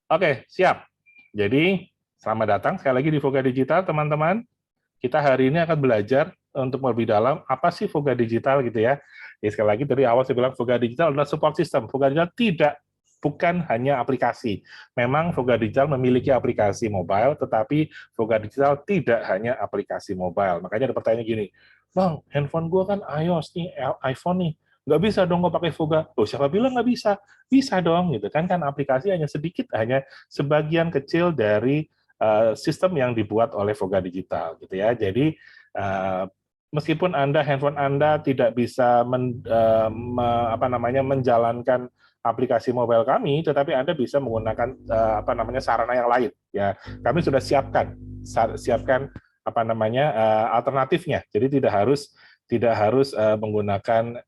Oke, siap. Jadi, selamat datang sekali lagi di Voga Digital, teman-teman. Kita hari ini akan belajar untuk lebih dalam apa sih Voga Digital gitu ya. Jadi sekali lagi dari awal saya bilang Voga Digital adalah support system. Voga Digital bukan hanya aplikasi. Memang Voga Digital memiliki aplikasi mobile, tetapi Voga Digital tidak hanya aplikasi mobile. Makanya ada pertanyaan gini, Bang, handphone gua kan iOS nih, iPhone nih, nggak bisa dong gue pakai Voga. Oh, siapa bilang nggak bisa? Bisa dong, gitu kan aplikasi hanya sedikit, hanya sebagian kecil dari sistem yang dibuat oleh Voga Digital, gitu ya. Jadi meskipun handphone Anda tidak bisa menjalankan aplikasi mobile kami, tetapi Anda bisa menggunakan sarana yang lain. Ya, kami sudah siapkan alternatifnya. Jadi tidak harus menggunakan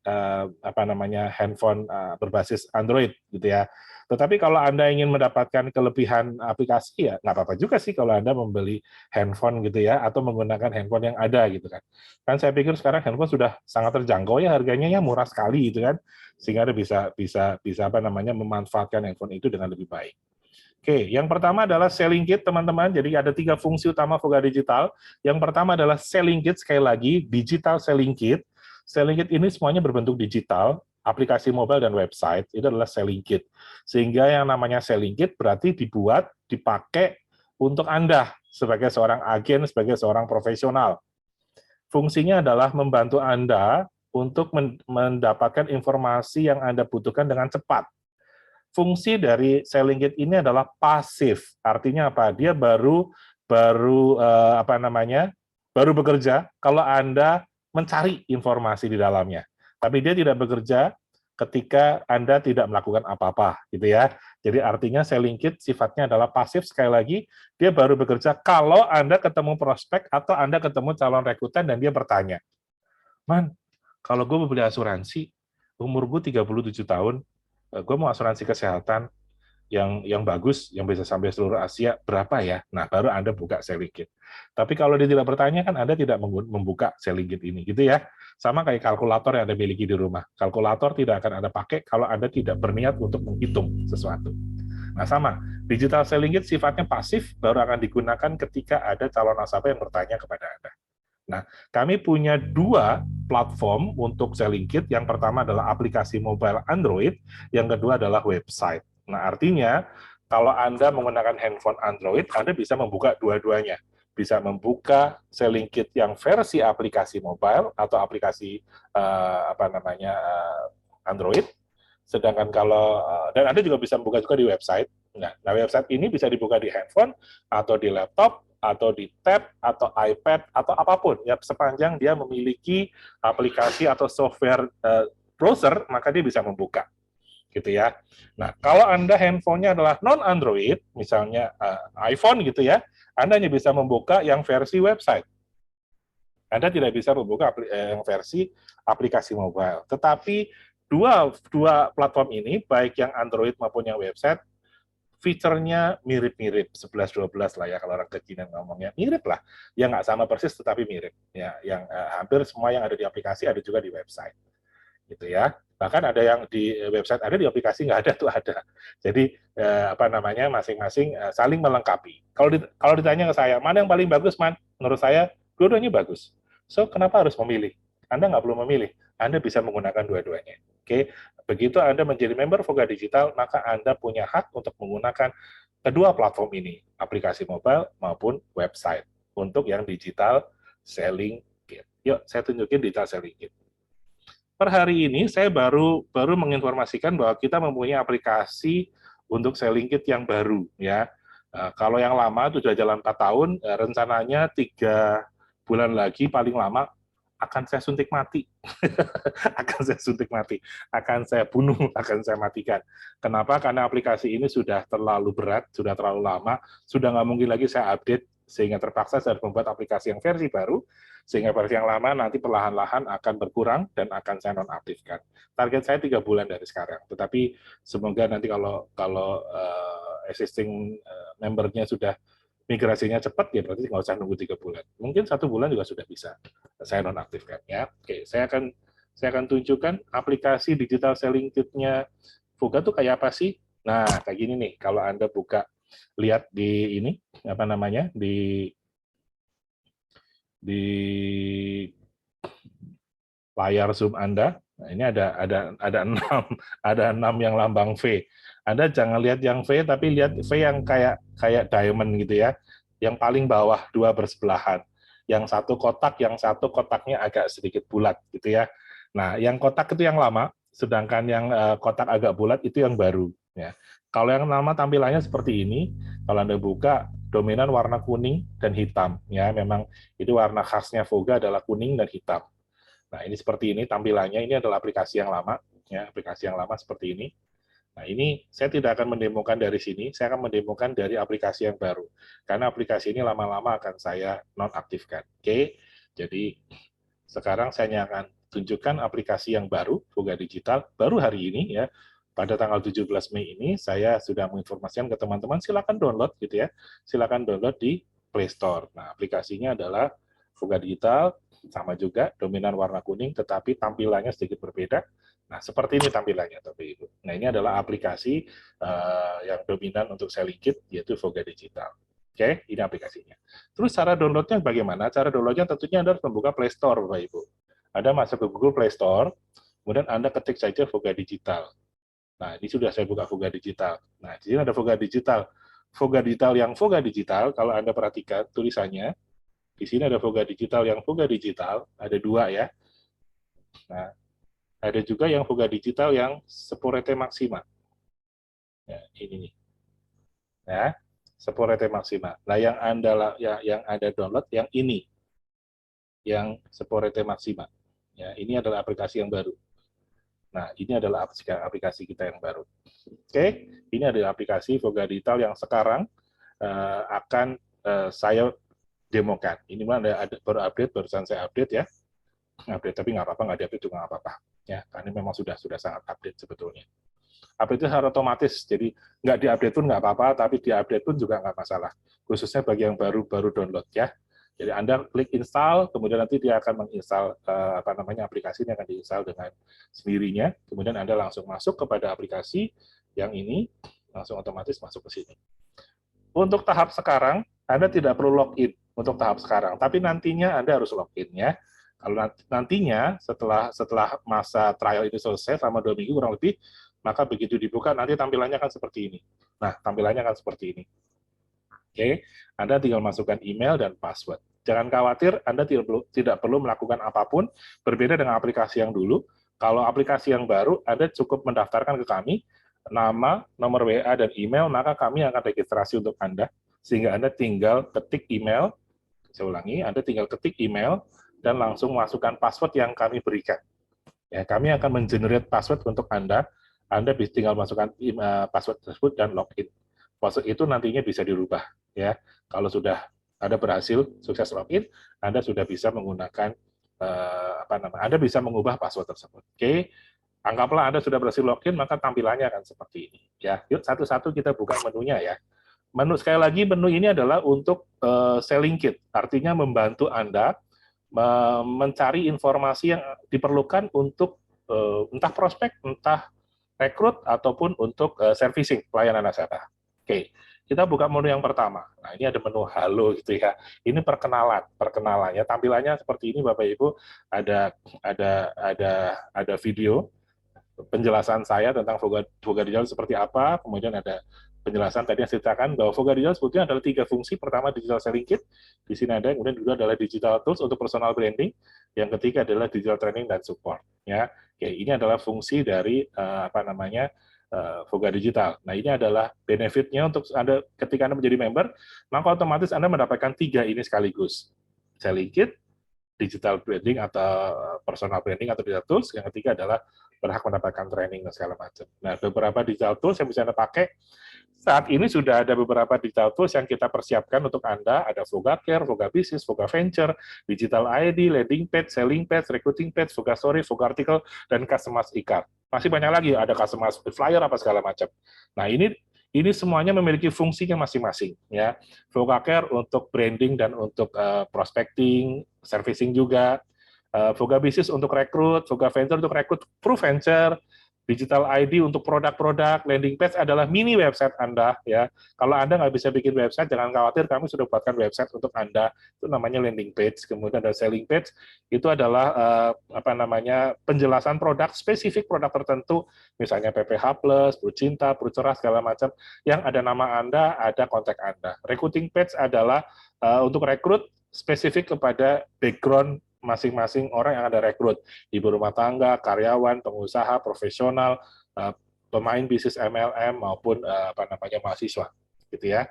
handphone berbasis Android gitu ya. Tetapi kalau Anda ingin mendapatkan kelebihan aplikasi ya nggak apa-apa juga sih kalau Anda membeli handphone gitu ya atau menggunakan handphone yang ada gitu kan. Kan saya pikir sekarang handphone sudah sangat terjangkau ya harganya ya murah sekali gitu kan. Sehingga Anda bisa memanfaatkan handphone itu dengan lebih baik. Oke, yang pertama adalah selling kit, teman-teman. Jadi ada 3 fungsi utama Voga Digital. Yang pertama adalah selling kit, sekali lagi, digital selling kit. Selling kit ini semuanya berbentuk digital, aplikasi mobile dan website, itu adalah selling kit. Sehingga yang namanya selling kit berarti dipakai untuk Anda sebagai seorang agen, sebagai seorang profesional. Fungsinya adalah membantu Anda untuk mendapatkan informasi yang Anda butuhkan dengan cepat. Fungsi dari selling kit ini adalah pasif. Artinya apa? Dia baru baru bekerja kalau Anda mencari informasi di dalamnya. Tapi dia tidak bekerja ketika Anda tidak melakukan apa-apa, gitu ya. Jadi artinya selling kit sifatnya adalah pasif, sekali lagi, dia baru bekerja kalau Anda ketemu prospek atau Anda ketemu calon rekrutan dan dia bertanya, Man, kalau gue mau beli asuransi, umur gue 37 tahun, gue mau asuransi kesehatan yang bagus, yang bisa sampai seluruh Asia, berapa ya? Nah, baru Anda buka selling kit. Tapi kalau dia tidak bertanya, kan Anda tidak membuka selling kit ini, gitu ya. Sama kayak kalkulator yang Anda miliki di rumah. Kalkulator tidak akan Anda pakai kalau Anda tidak berniat untuk menghitung sesuatu. Nah, sama. Digital selling kit sifatnya pasif, baru akan digunakan ketika ada calon nasabah yang bertanya kepada Anda. Nah, kami punya 2 platform untuk selling kit. Yang pertama adalah aplikasi mobile Android, yang kedua adalah website. Nah, artinya kalau Anda menggunakan handphone Android, Anda bisa membuka dua-duanya. Bisa membuka selling kit yang versi aplikasi mobile atau aplikasi Android. Sedangkan kalau dan Anda juga bisa membuka juga di website. Nah, website ini bisa dibuka di handphone atau di laptop atau di tab atau iPad atau apapun ya sepanjang dia memiliki aplikasi atau software browser maka dia bisa membuka gitu ya. Nah, kalau Anda handphonenya adalah non Android, misalnya iPhone gitu ya, Anda hanya bisa membuka yang versi website. Anda tidak bisa membuka yang versi aplikasi mobile. Tetapi dua platform ini, baik yang Android maupun yang website, fiturnya mirip-mirip, 11-12 lah ya kalau orang kecinan ngomongnya, mirip lah. Ya nggak sama persis tetapi mirip. Ya, yang hampir semua yang ada di aplikasi ada juga di website. Gitu ya. Bahkan ada yang di website ada, di aplikasi nggak ada tuh ada. Jadi masing-masing saling melengkapi. Kalau ditanya ke saya, mana yang paling bagus, Man? Menurut saya, dua-duanya bagus. So, kenapa harus memilih? Anda nggak perlu memilih. Anda bisa menggunakan dua-duanya. Oke, begitu Anda menjadi member Voga Digital, maka Anda punya hak untuk menggunakan kedua platform ini, aplikasi mobile maupun website, untuk yang digital selling kit. Yuk, saya tunjukin digital selling kit. Per hari ini saya baru menginformasikan bahwa kita mempunyai aplikasi untuk selling kit yang baru ya. Kalau yang lama itu sudah jalan 4 tahun, rencananya 3 bulan lagi paling lama akan saya suntik mati. Akan saya suntik mati, akan saya bunuh, akan saya matikan. Kenapa? Karena aplikasi ini sudah terlalu berat, sudah terlalu lama, sudah nggak mungkin lagi saya update, sehingga terpaksa saya harus membuat aplikasi yang versi baru, sehingga versi yang lama nanti perlahan-lahan akan berkurang dan akan saya nonaktifkan. Target saya 3 bulan dari sekarang, tetapi semoga nanti kalau existing membernya sudah migrasinya cepat, ya berarti nggak usah nunggu 3 bulan. Mungkin 1 bulan juga sudah bisa saya nonaktifkan. Ya. Oke, saya akan tunjukkan aplikasi digital selling kit-nya Voga tuh kayak apa sih. Nah, kayak gini nih, kalau Anda buka, lihat di ini, apa namanya, di layar Zoom Anda, nah ini ada 6, ada 6 yang lambang V. Anda jangan lihat yang V, tapi lihat V yang kayak diamond gitu ya, yang paling bawah, dua bersebelahan. Yang satu kotak, yang satu kotaknya agak sedikit bulat gitu ya. Nah, yang kotak itu yang lama, sedangkan yang kotak agak bulat itu yang baru. Ya. Kalau yang lama tampilannya seperti ini, kalau Anda buka, dominan warna kuning dan hitam. Ya, memang itu warna khasnya Voga adalah kuning dan hitam. Nah, ini seperti ini tampilannya. Ini adalah aplikasi yang lama, ya, aplikasi yang lama seperti ini. Nah, ini saya tidak akan mendemokan dari sini, saya akan mendemokan dari aplikasi yang baru. Karena aplikasi ini lama-lama akan saya nonaktifkan. Oke, jadi sekarang saya akan tunjukkan aplikasi yang baru, Voga Digital, baru hari ini ya. Pada tanggal 17 Mei ini, saya sudah menginformasikan ke teman-teman, silakan download gitu ya. Silakan download di Play Store. Nah, aplikasinya adalah Voga Digital, sama juga, dominan warna kuning, tetapi tampilannya sedikit berbeda. Nah, seperti ini tampilannya, Bapak Ibu. Nah, ini adalah aplikasi yang dominan untuk selling kit, yaitu Voga Digital. Oke, ini aplikasinya. Terus cara downloadnya bagaimana? Cara downloadnya tentunya Anda harus membuka Play Store, Bapak Ibu. Anda masuk ke Google Play Store, kemudian Anda ketik saja Voga Digital. Nah, ini sudah saya buka Voga Digital. Nah, di sini ada Voga Digital. Voga Digital yang Voga Digital, kalau Anda perhatikan tulisannya, di sini ada Voga Digital yang Voga Digital, ada dua ya. Nah, ada juga yang Voga Digital yang Sporete Maxima. Ya, ini nih. Ya, Sporete Maxima. Nah, yang Anda download yang ini, yang Sporete Maxima. Ya, ini adalah aplikasi yang baru. Nah, ini adalah aplikasi kita yang baru. Oke, ini adalah aplikasi Voga Digital yang sekarang akan saya demokan. Ini ada baru update, barusan saya update ya. Update, tapi nggak apa-apa, nggak di-update juga nggak apa-apa. Ya, karena memang sudah sangat update sebetulnya. Update itu secara otomatis, jadi nggak di-update pun nggak apa-apa, tapi di-update pun juga nggak masalah. Khususnya bagi yang baru download ya. Jadi Anda klik install, kemudian nanti dia akan menginstal aplikasi ini akan diinstal dengan sendirinya. Kemudian Anda langsung masuk kepada aplikasi yang ini, langsung otomatis masuk ke sini. Untuk tahap sekarang, Anda tidak perlu login untuk tahap sekarang, tapi nantinya Anda harus login ya. Kalau nantinya setelah masa trial itu selesai selama 2 minggu kurang lebih, maka begitu dibuka nanti tampilannya akan seperti ini. Nah, tampilannya akan seperti ini. Oke, Anda tinggal masukkan email dan password. Jangan khawatir, Anda tidak perlu melakukan apapun, berbeda dengan aplikasi yang dulu. Kalau aplikasi yang baru, Anda cukup mendaftarkan ke kami, nama, nomor WA, dan email, maka kami akan registrasi untuk Anda, sehingga Anda tinggal ketik email, saya ulangi, Anda tinggal ketik email, dan langsung masukkan password yang kami berikan. Ya, kami akan mengenerate password untuk Anda tinggal masukkan password tersebut dan login. Password itu nantinya bisa dirubah ya. Kalau sudah Anda berhasil sukses login, Anda sudah bisa menggunakan Anda bisa mengubah password tersebut. Oke. Anggaplah Anda sudah berhasil login, maka tampilannya akan seperti ini ya. Yuk satu-satu kita buka menunya ya. Menu sekali lagi menu ini adalah untuk selling kit, artinya membantu Anda mencari informasi yang diperlukan untuk entah prospek, entah rekrut ataupun untuk servicing pelayanan nasabah. Oke, kita buka menu yang pertama. Nah, ini ada menu halo gitu ya. Ini perkenalannya. Tampilannya seperti ini Bapak Ibu. Ada video penjelasan saya tentang Voga Digital seperti apa, kemudian ada penjelasan tadi yang saya ceritakan bahwa Voga Digital sebetulnya adalah 3 fungsi. Pertama, digital selling kit. Di sini ada, kemudian juga adalah digital tools untuk personal branding. Yang ketiga adalah digital training dan support. Ya, oke, ini adalah fungsi dari Voga Digital. Nah, ini adalah benefitnya untuk Anda ketika Anda menjadi member, maka otomatis Anda mendapatkan 3 ini sekaligus. Selling kit, digital branding atau personal branding atau digital tools. Yang ketiga adalah berhak mendapatkan training dan segala macam. Nah, beberapa digital tools yang bisa Anda pakai, saat ini sudah ada beberapa digital tools yang kita persiapkan untuk Anda. Ada Voga Care, Voga Business, Voga Venture, Digital ID, Landing Page, Selling Page, Recruiting Page, Voga Story, Voga Article, dan Customize e-card. Masih banyak lagi, ada Customize Flyer, apa segala macam. Nah, ini semuanya memiliki fungsinya masing-masing. Ya. Voga Care untuk branding dan untuk prospecting, servicing juga. Voga Business untuk rekrut, Voga Venture untuk rekrut pro venture, Digital ID untuk produk-produk, landing page adalah mini website Anda ya. Kalau Anda nggak bisa bikin website, jangan khawatir, kami sudah buatkan website untuk Anda. Itu namanya landing page. Kemudian ada selling page, itu adalah penjelasan produk, spesifik produk tertentu, misalnya PPH Plus, Perut Cinta, Perut Cerah, segala macam, yang ada nama Anda, ada kontak Anda. Recruiting page adalah untuk rekrut spesifik kepada background masing-masing orang yang Anda rekrut, ibu rumah tangga, karyawan, pengusaha, profesional, pemain bisnis MLM maupun mahasiswa, gitu ya,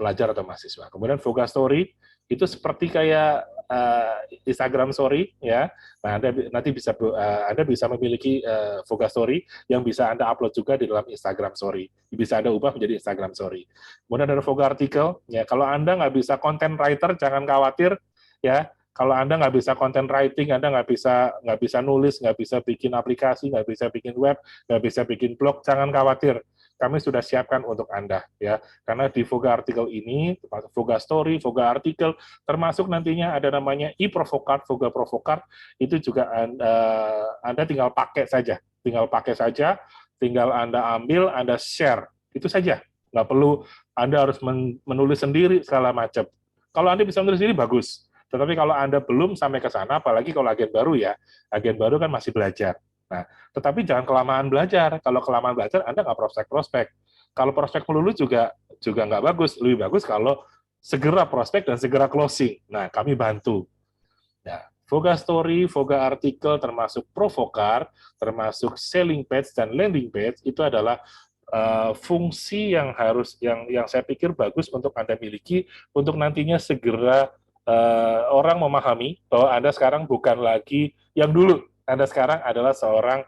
pelajar atau mahasiswa. Kemudian Voga Story itu seperti kayak Instagram Story ya. Nah, Anda bisa memiliki Voga Story yang bisa Anda upload juga di dalam Instagram Story. Bisa Anda ubah menjadi Instagram Story. Kemudian ada Voga Artikel ya. Kalau Anda nggak bisa content writer, jangan khawatir ya. Kalau Anda nggak bisa content writing, Anda nggak bisa nulis, nggak bisa bikin aplikasi, nggak bisa bikin web, nggak bisa bikin blog, jangan khawatir. Kami sudah siapkan untuk Anda ya. Karena di Voga artikel ini, Voga Story, Voga artikel, termasuk nantinya ada namanya e-provocart, Voga Provocart, itu juga Anda tinggal pakai saja, tinggal Anda ambil, Anda share, itu saja. Nggak perlu Anda harus menulis sendiri segala macam. Kalau Anda bisa menulis sendiri bagus. Tetapi kalau Anda belum sampai ke sana, apalagi kalau agen baru ya, agen baru kan masih belajar. Nah, tetapi jangan kelamaan belajar. Kalau kelamaan belajar, Anda nggak prospek-prospek. Kalau prospek melulu juga nggak bagus. Lebih bagus kalau segera prospek dan segera closing. Nah, kami bantu. Nah, Voga Story, Voga artikel, termasuk Provocart, termasuk selling page dan landing page, itu adalah fungsi yang saya pikir bagus untuk Anda miliki untuk nantinya segera orang memahami bahwa Anda sekarang bukan lagi yang dulu. Anda sekarang adalah seorang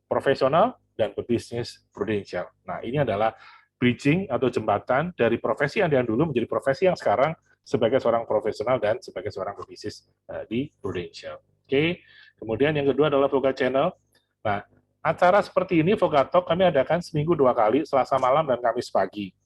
profesional dan pebisnis prudensial. Nah, ini adalah bridging atau jembatan dari profesi Anda yang dulu menjadi profesi yang sekarang sebagai seorang profesional dan sebagai seorang pebisnis di prudensial. Oke. Kemudian yang kedua adalah Voga Channel. Nah, acara seperti ini Voga Talk kami adakan seminggu 2 kali, Selasa malam dan Kamis pagi.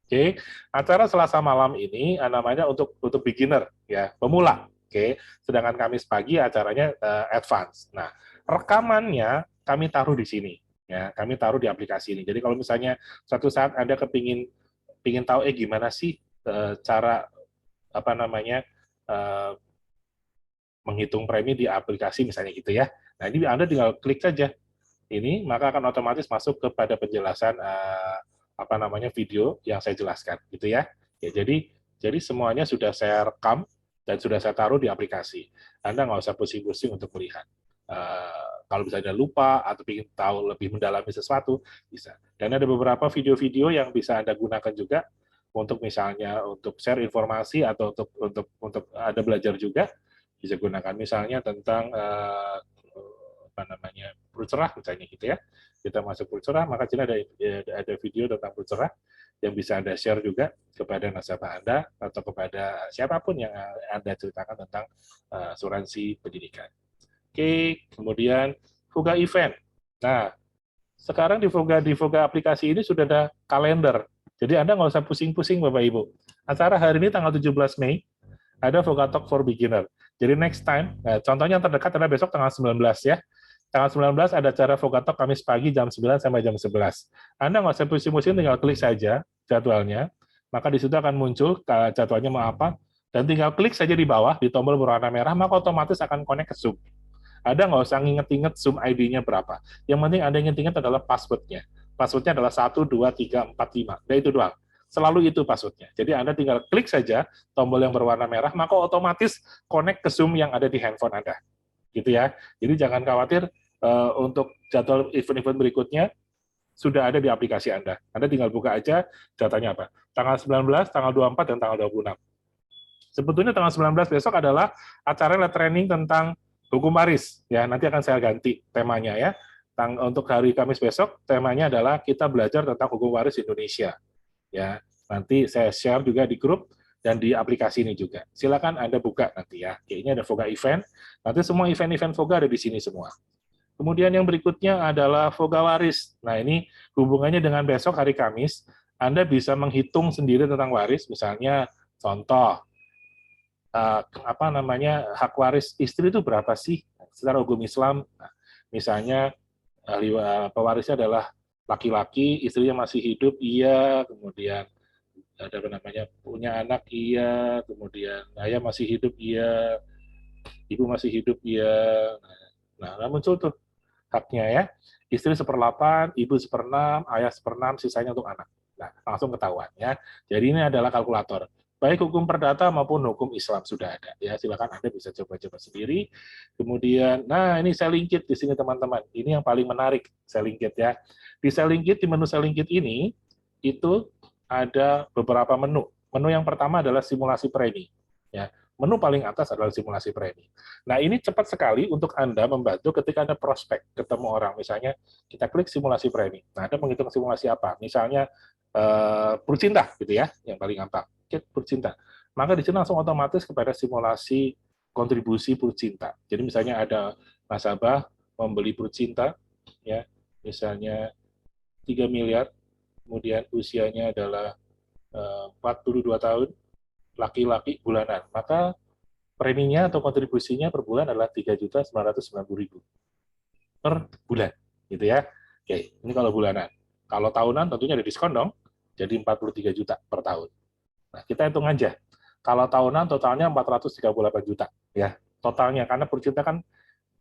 Oke, acara Selasa malam ini namanya untuk beginner ya, pemula. Oke, sedangkan Kamis pagi acaranya advance. Nah, rekamannya kami taruh di sini ya, kami taruh di aplikasi ini. Jadi kalau misalnya suatu saat Anda pingin tahu gimana sih cara menghitung premi di aplikasi misalnya gitu ya. Nah, ini Anda tinggal klik saja ini, maka akan otomatis masuk kepada penjelasan video yang saya jelaskan gitu ya. Ya, jadi semuanya sudah saya rekam dan sudah saya taruh di aplikasi. Anda nggak usah pusing-pusing untuk melihat. Kalau misalnya lupa atau ingin tahu lebih mendalami sesuatu, bisa. Dan ada beberapa video-video yang bisa Anda gunakan juga untuk misalnya untuk share informasi atau untuk Anda belajar juga, bisa gunakan misalnya tentang perut cerah misalnya gitu ya. Kita masuk perut cerah, maka sini ada video tentang perut cerah yang bisa Anda share juga kepada nasabah Anda atau kepada siapapun yang Anda ceritakan tentang asuransi pendidikan. Oke, kemudian Voga Event. Nah, sekarang di Voga aplikasi ini sudah ada kalender. Jadi Anda nggak usah pusing-pusing Bapak Ibu. Acara hari ini tanggal 17 Mei, ada Voga Talk for Beginner. Jadi next time, contohnya yang terdekat adalah besok tanggal 19 ya. Tanggal 19 ada acara Voga Talk Kamis pagi jam 9 sampai jam 11. Anda nggak usah pusing-pusing, tinggal klik saja jadwalnya, maka di situ akan muncul jadwalnya mau apa, dan tinggal klik saja di bawah, di tombol berwarna merah, maka otomatis akan connect ke Zoom. Anda nggak usah nginget-inget Zoom ID-nya berapa. Yang penting Anda inget-inget adalah password-nya. Password-nya adalah 1, 2, 3, 4, 5. Nah, itu doang. Selalu itu password-nya. Jadi Anda tinggal klik saja tombol yang berwarna merah, maka otomatis connect ke Zoom yang ada di handphone Anda. Gitu ya. Jadi jangan khawatir, untuk jadwal event-event berikutnya sudah ada di aplikasi Anda. Anda tinggal buka aja datanya apa. Tanggal 19, tanggal 24, dan tanggal 26. Sebetulnya tanggal 19 besok adalah acara training tentang hukum waris. Ya, nanti akan saya ganti temanya ya. Untuk hari Kamis besok, temanya adalah kita belajar tentang hukum waris Indonesia. Ya, nanti saya share juga di grup dan di aplikasi ini juga. Silakan Anda buka nanti ya. Ini ada Voga Event. Nanti semua event-event Voga ada di sini semua. Kemudian yang berikutnya adalah Voga Waris. Nah, ini hubungannya dengan besok hari Kamis. Anda bisa menghitung sendiri tentang waris, misalnya contoh, hak waris istri itu berapa sih secara hukum Islam? Nah, misalnya pewarisnya adalah laki-laki, istrinya masih hidup, iya, kemudian ada apa namanya, punya anak, iya, kemudian ayah masih hidup, iya, ibu masih hidup, iya. Nah, muncul tuh haknya ya. Istri 1/8, ibu 1/6, ayah 1/6, sisanya untuk anak. Nah, langsung ketahuan ya. Jadi ini adalah kalkulator. Baik hukum perdata maupun hukum Islam sudah ada. Ya, silakan Anda bisa coba-coba sendiri. Kemudian, nah ini Selling Kit di sini teman-teman. Ini yang paling menarik, Selling Kit ya. Di Selling Kit, di menu Selling Kit ini, itu ada beberapa menu. Menu yang pertama adalah simulasi premi. Ya, menu paling atas adalah simulasi premi. Nah, ini cepat sekali untuk Anda membantu ketika Anda prospek ketemu orang. Misalnya, kita klik simulasi premi. Nah, Anda menghitung simulasi apa? Misalnya, Purcinta, gitu ya, yang paling gampang. Klik Purcinta. Maka di sini langsung otomatis kepada simulasi kontribusi Purcinta. Jadi misalnya ada nasabah membeli Purcinta, ya, misalnya 3 miliar, kemudian usianya adalah 42 tahun, laki-laki bulanan. Maka preminya atau kontribusinya per bulan adalah 3.990.000 per bulan, gitu ya. Oke, ini kalau bulanan. Kalau tahunan tentunya ada diskon dong, jadi 43 juta per tahun. Nah, kita hitung aja. Kalau tahunan totalnya 438 juta, ya. Totalnya, karena Purcinta kan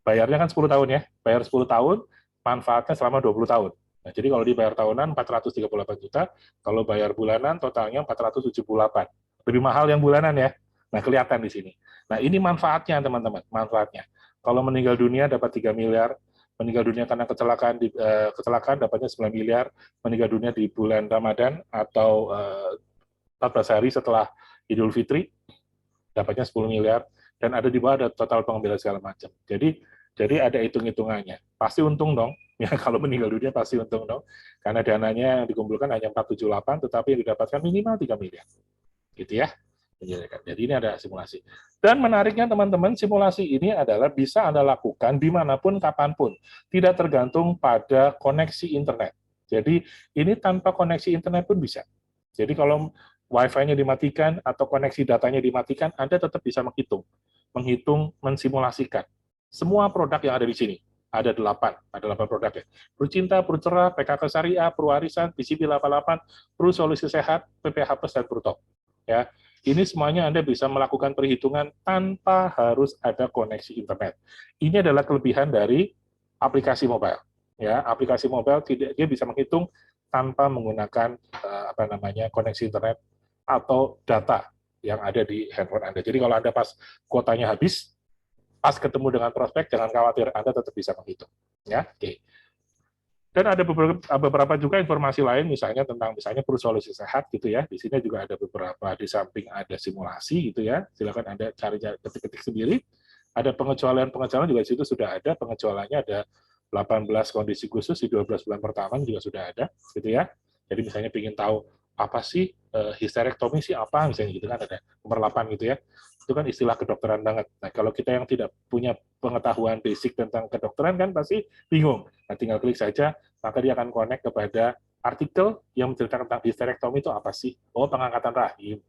bayarnya kan 10 tahun ya. Bayar 10 tahun, manfaatnya selama 20 tahun. Nah, jadi kalau dibayar tahunan 438 juta, kalau bayar bulanan totalnya 478. Lebih mahal yang bulanan ya. Nah, kelihatan di sini. Nah, ini manfaatnya teman-teman, manfaatnya. Kalau meninggal dunia dapat 3 miliar, meninggal dunia karena kecelakaan dapatnya 9 miliar, meninggal dunia di bulan Ramadan atau 14 hari setelah Idul Fitri dapatnya 10 miliar, dan ada di bawah ada total pengambilan segala macam. Jadi ada hitung-hitungannya. Pasti untung dong. Ya, kalau meninggal dunia pasti untung dong. Karena dananya yang dikumpulkan hanya 478, tetapi yang didapatkan minimal 3 miliar. Gitu ya. Jadi ini ada simulasi. Dan menariknya teman-teman, simulasi ini adalah bisa Anda lakukan dimanapun, kapanpun. Tidak tergantung pada koneksi internet. Jadi ini tanpa koneksi internet pun bisa. Jadi kalau Wi-Fi-nya dimatikan atau koneksi datanya dimatikan, Anda tetap bisa menghitung, mensimulasikan semua produk yang ada di sini. Ada 8 produk ya. Purcinta, Purcerah, PKK Syariah, Purwarisan, PCB 88, Pru Solusi Sehat, PPH Plus, dan Prutop. Ya, ini semuanya Anda bisa melakukan perhitungan tanpa harus ada koneksi internet. Ini adalah kelebihan dari aplikasi mobile. Ya, aplikasi mobile dia bisa menghitung tanpa menggunakan koneksi internet atau data yang ada di handphone Anda. Jadi kalau Anda pas kuotanya habis, pas ketemu dengan prospek, jangan khawatir, Anda tetap bisa menghitung. Ya, oke. Dan ada beberapa juga informasi lain, misalnya tentang Solusi Sehat gitu ya. Di sini juga ada beberapa, di samping ada simulasi gitu ya. Silakan Anda cari ketik-ketik sendiri. Ada pengecualian juga di situ sudah ada, pengecualiannya ada 18 kondisi khusus di 12 bulan pertama juga sudah ada gitu ya. Jadi misalnya ingin tahu apa sih histerektomi sih apa, misalnya gitu kan ada nomor 8 gitu ya. Itu kan istilah kedokteran banget. Nah, kalau kita yang tidak punya pengetahuan basic tentang kedokteran kan pasti bingung. Nah, tinggal klik saja, maka dia akan connect kepada artikel yang menceritakan tentang histerektomi itu apa sih? Oh, pengangkatan rahim,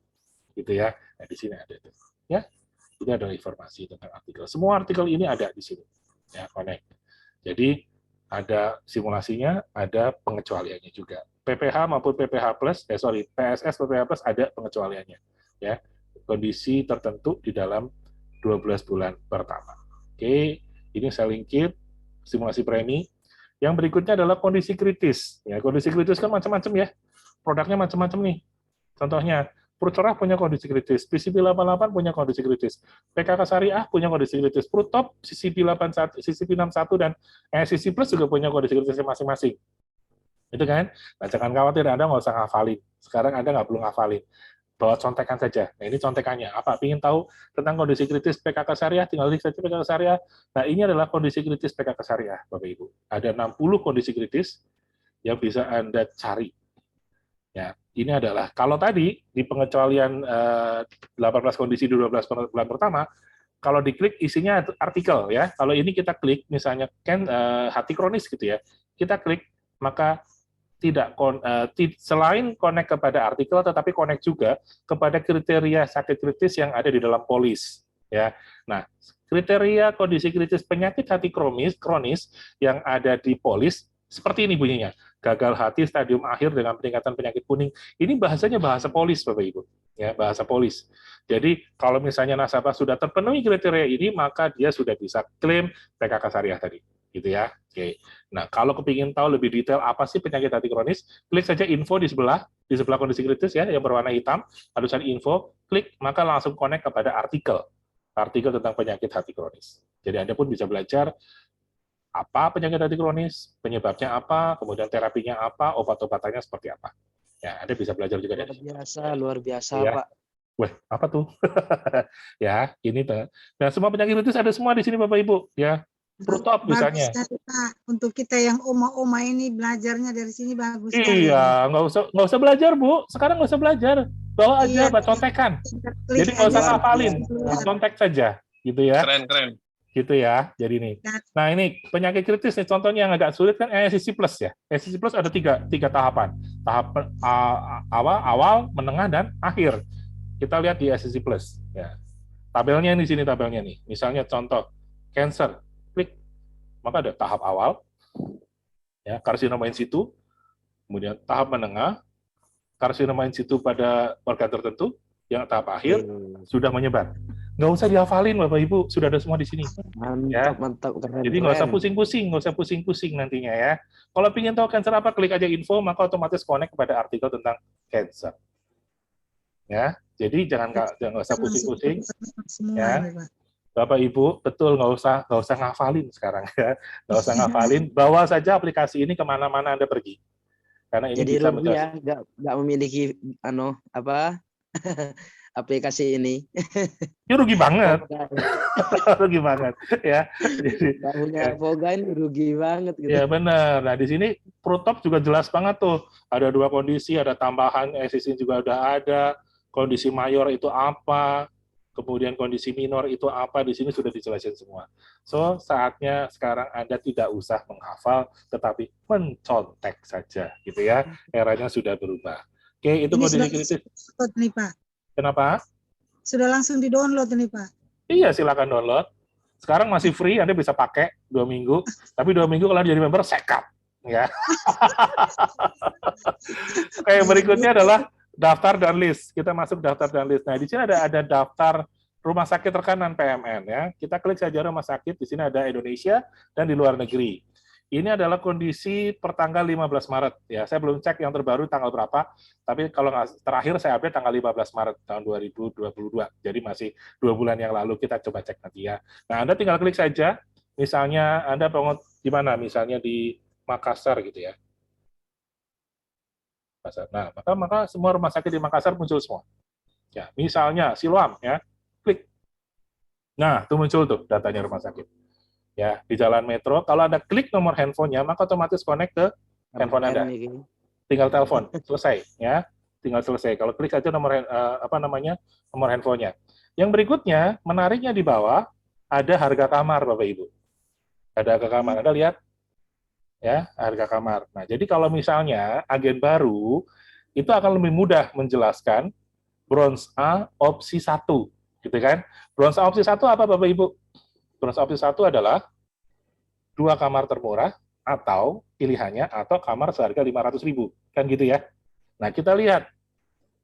gitu ya. Nah, di sini ada itu. Ya, ini adalah informasi tentang artikel. Semua artikel ini ada di sini. Ya, connect. Jadi ada simulasinya, ada pengecualiannya juga. PPH maupun PPH Plus, PSS PPH Plus ada pengecualiannya. Ya, kondisi tertentu di dalam 12 bulan pertama. Oke, ini Selling-Kit, simulasi premi. Yang berikutnya adalah kondisi kritis. Ya, kondisi kritis kan macam-macam ya. Produknya macam-macam nih. Contohnya, Purcerah punya kondisi kritis, PCB 88 punya kondisi kritis, PKK Syariah punya kondisi kritis, Prutop, CCP 81, CCP 61 dan CC Plus juga punya kondisi kritis masing-masing. Itu kan? Nah, jangan khawatir, Anda nggak usah ngafalin. Sekarang Anda nggak perlu ngafalin. Bawa contekan saja. Nah, ini contekannya. Apa? Ingin tahu tentang kondisi kritis PKK Syariah? Tinggal klik saja PKK Syariah. Nah, ini adalah kondisi kritis PKK Syariah, Bapak Ibu. Ada 60 kondisi kritis yang bisa Anda cari. Ya, ini adalah kalau tadi di pengecualian 18 kondisi di 12 bulan pertama, kalau diklik isinya artikel ya. Kalau ini kita klik misalnya hati kronis gitu ya. Kita klik maka selain connect kepada artikel tetapi connect juga kepada kriteria sakit kritis yang ada di dalam polis ya. Nah, kriteria kondisi kritis penyakit hati kronis yang ada di polis seperti ini bunyinya. Gagal hati stadium akhir dengan peningkatan penyakit kuning. Ini bahasanya bahasa polis, Bapak Ibu. Ya, bahasa polis. Jadi, kalau misalnya nasabah sudah terpenuhi kriteria ini, maka dia sudah bisa klaim PKK Syariah tadi. Gitu ya. Oke. Nah, kalau kepingin tahu lebih detail apa sih penyakit hati kronis, klik saja info di sebelah kondisi kritis ya, yang berwarna hitam, ada tulisan info, klik, maka langsung connect kepada artikel tentang penyakit hati kronis. Jadi Anda pun bisa belajar apa penyakit hati kronis, penyebabnya apa, kemudian terapinya apa, obat-obatannya seperti apa. Ya, Anda bisa belajar juga dari situ. Luar biasa, Ya. Pak. Wah, apa tuh? Ya, ini tuh. Nah, semua penyakit kritis ada semua di sini Bapak Ibu, ya. Protop misalnya. Bagus sekali, Pak. Untuk kita yang oma-oma ini belajarnya dari sini bagus sekali. Iya, nggak usah belajar Bu. Sekarang nggak usah belajar, bawa aja, Iya, contekan. klik Jadi nggak usah aja. ngapalin, contek saja, gitu ya. Keren. Gitu ya. Jadi nih. Nah ini penyakit kritis nih. Contohnya yang agak sulit kan ASCC plus ya. ASCC plus ada tiga tahapan. Tahap awal, menengah dan akhir. Kita lihat di ASCC plus. Ya. Tabelnya di sini tabelnya nih. Misalnya contoh cancer, klik, maka ada tahap awal, ya karsinoma in situ, kemudian tahap menengah, karsinoma in situ pada organ tertentu, yang tahap akhir sudah menyebar. Nggak usah dihafalin Bapak Ibu, sudah ada semua di sini. Mantap. Keren, jadi nggak usah pusing-pusing nantinya ya. Kalau ingin tahu cancer apa, klik aja info, maka otomatis connect kepada artikel tentang cancer. Ya, jadi jangan usah pusing-pusing. Ya, Bapak Ibu, betul nggak usah ngafalin sekarang ya, nggak usah ngafalin, bawa saja aplikasi ini kemana-mana Anda pergi. Karena ini jadi bisa rugi ya, nggak memiliki aplikasi ini. Ya rugi banget. Rugi banget ya. Jadi punya Voga ini rugi banget gitu. Ya benar. Nah, di sini Protop juga jelas banget tuh. Ada dua kondisi, ada tambahan ASCC juga udah ada. Kondisi mayor itu apa? Kemudian kondisi minor itu apa? Di sini sudah dijelasin semua. So, saatnya sekarang Anda tidak usah menghafal tetapi mencontek saja gitu ya. Eranya sudah berubah. Oke, itu kondisi kritis. Nih, Pak. Kenapa? Sudah langsung di-download nih, Pak. Iya, silakan download. Sekarang masih free, Anda bisa pakai 2 minggu. Tapi 2 minggu kalau jadi member, sekap. Ya. Oke, berikutnya adalah daftar dan list. Kita masuk daftar dan list. Nah, di sini ada daftar rumah sakit rekanan PMN. Ya. Kita klik saja rumah sakit. Di sini ada Indonesia dan di luar negeri. Ini adalah kondisi pertanggal 15 Maret. Ya, saya belum cek yang terbaru tanggal berapa, tapi kalau terakhir saya update tanggal 15 Maret tahun 2022. Jadi masih 2 bulan yang lalu, kita coba cek nanti ya. Nah, Anda tinggal klik saja. Misalnya Anda bangun di mana? Misalnya di Makassar gitu ya. Nah, maka semua rumah sakit di Makassar muncul semua. Ya, misalnya Siloam ya. Klik. Nah, itu muncul tuh datanya rumah sakit. Ya, di jalan metro, kalau Anda klik nomor handphonenya, maka otomatis connect ke handphone Anda. Tinggal telepon, selesai ya. Tinggal selesai. Kalau klik saja nomor nomor handphonenya. Yang berikutnya, menariknya di bawah ada harga kamar Bapak Ibu. Ada harga kamar. Anda lihat ya, harga kamar. Nah, jadi kalau misalnya agen baru itu akan lebih mudah menjelaskan bronze A opsi 1, gitu kan? Bronze A opsi 1 apa Bapak Ibu? Bronze opsi 1 adalah 2 kamar termurah atau pilihannya atau kamar seharga 500.000, kan gitu ya. Nah, kita lihat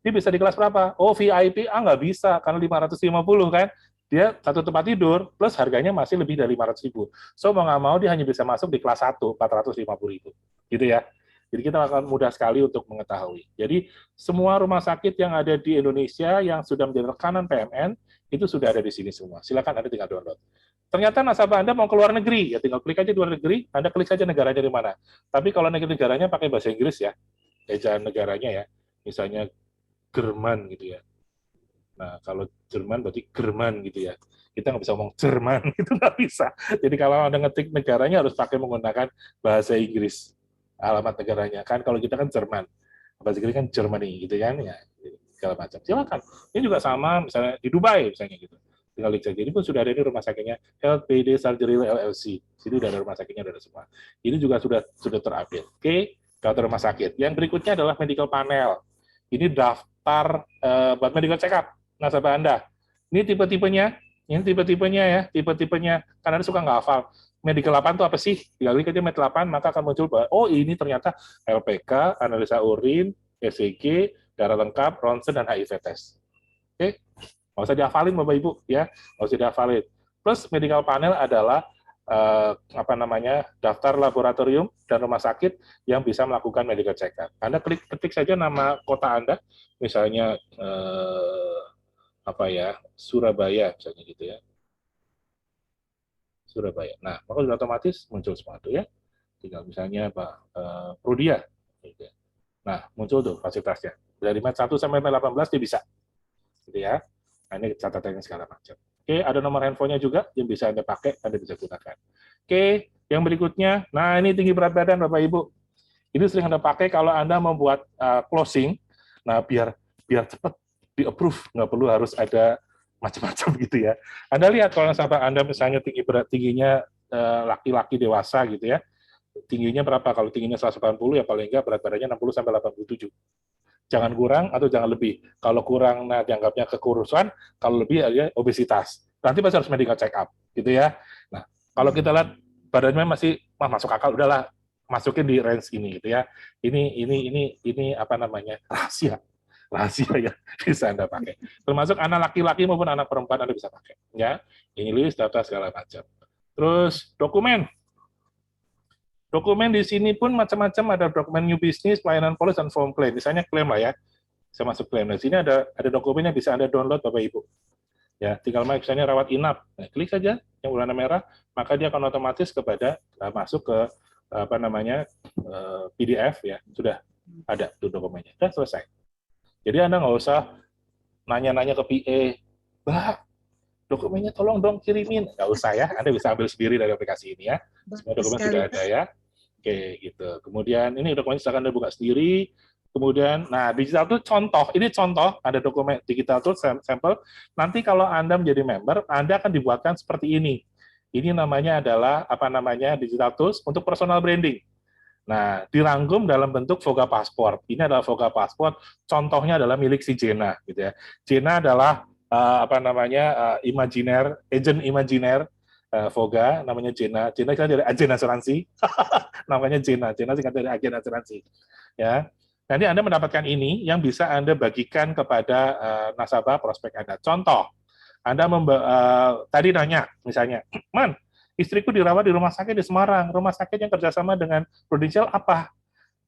dia bisa di kelas berapa? Oh, VIP nggak bisa karena 550 kan. Dia satu tempat tidur plus harganya masih lebih dari 500.000. So mau nggak mau dia hanya bisa masuk di kelas 1 450.000. Gitu ya. Jadi kita akan mudah sekali untuk mengetahui. Jadi semua rumah sakit yang ada di Indonesia yang sudah menjadi rekanan PMN itu sudah ada di sini semua. Silakan Anda tinggal download. Ternyata nasabah Anda mau ke luar negeri, ya tinggal klik aja di luar negeri, Anda klik saja negaranya di mana. Tapi kalau negaranya pakai bahasa Inggris ya, ejaan negaranya ya, misalnya Jerman gitu ya. Nah, kalau Jerman berarti German gitu ya. Kita nggak bisa ngomong Jerman, itu nggak bisa. Jadi kalau Anda ngetik negaranya harus pakai menggunakan bahasa Inggris. Alamat negaranya. Kan kalau kita kan Jerman. Bahasa Inggris kan Germany gitu kan. Ya, segala macam. Silakan. Ini juga sama misalnya di Dubai misalnya gitu. Tinggal dicek. Jadi pun sudah ada di rumah sakitnya Health PD Surgery LLC. Sini udah ada rumah sakitnya, udah ada semua. Ini juga sudah terupdate. Oke, daftar rumah sakit. Yang berikutnya adalah medical panel. Ini daftar buat medical check up nasabah Anda. Ini tipe-tipenya Ini tipe-tipenya ya, tipe-tipenya. Karena Anda suka nggak hafal. Medical 8 itu apa sih? Tinggal klik aja Med 8, maka akan muncul bahwa, oh ini ternyata LPK, analisa urin, ECG, darah lengkap, ronsen, dan HIV test. Oke? Nggak usah dihafalin Bapak Ibu, ya. Nggak usah dihafalin. Plus medical panel adalah daftar laboratorium dan rumah sakit yang bisa melakukan medical check-up. Anda ketik saja nama kota Anda, misalnya Surabaya, misalnya gitu ya. Surabaya. Nah, maka sudah otomatis muncul semua itu ya. Tinggal misalnya Prudia. Gitu. Nah, muncul tuh fasilitasnya. Dari Med 1 sampai Med 18 dia bisa. Gitu ya. Nah, ini catatannya segala macam. Oke, ada nomor handphonenya juga yang bisa Anda pakai, Anda bisa gunakan. Oke, yang berikutnya, nah ini tinggi berat badan Bapak Ibu. Ini sering Anda pakai kalau Anda membuat closing, nah biar cepat di-approve, nggak perlu harus ada macam-macam gitu ya. Anda lihat kalau sampai Anda misalnya tingginya laki-laki dewasa gitu ya, tingginya berapa? Kalau tingginya 180 ya paling nggak berat badannya 60 sampai 87. Jangan kurang atau jangan lebih. Kalau kurang, nah dianggapnya kekurusan, kalau lebih ya obesitas. Nanti pasti harus medical check up, gitu ya. Nah, kalau kita lihat badannya masih masuk akal, udahlah masukin di range ini, gitu ya. Ini rahasia ya bisa Anda pakai. Termasuk anak laki-laki maupun anak perempuan Anda bisa pakai, ya. Ini list, data segala macam. Terus dokumen. Dokumen di sini pun macam-macam, ada dokumen new business, pelayanan polis, dan form claim. Misalnya klaim lah ya, saya masuk klaim. Di sini ada dokumen yang bisa Anda download Bapak Ibu. Ya, tinggal misalnya rawat inap, nah, klik saja yang warna merah, maka dia akan otomatis masuk ke PDF ya, sudah ada tuh dokumennya, sudah selesai. Jadi Anda nggak usah nanya-nanya ke PA, Mbak, dokumennya tolong dong kirimin, nggak usah ya, Anda bisa ambil sendiri dari aplikasi ini ya, semua dokumen sudah ada ya. Oke, gitu. Kemudian ini dokumen silakan Anda buka sendiri. Kemudian, nah digital tool contoh, ini contoh ada dokumen digital tool sampel. Nanti kalau Anda menjadi member, Anda akan dibuatkan seperti ini. Ini namanya adalah digital tools untuk personal branding. Nah, dirangkum dalam bentuk Voga Passport. Ini adalah Voga Passport. Contohnya adalah milik si Jena, gitu ya. Jena adalah agent imajiner Voga, namanya Jena. Jena kan dari agen asuransi. Namanya Jena singkat dari agen asuransi. Ya. Nanti Anda mendapatkan ini yang bisa Anda bagikan kepada nasabah prospek Anda. Contoh, Anda tadi nanya misalnya, Man, istriku dirawat di rumah sakit di Semarang. Rumah sakit yang kerjasama dengan Prudential apa?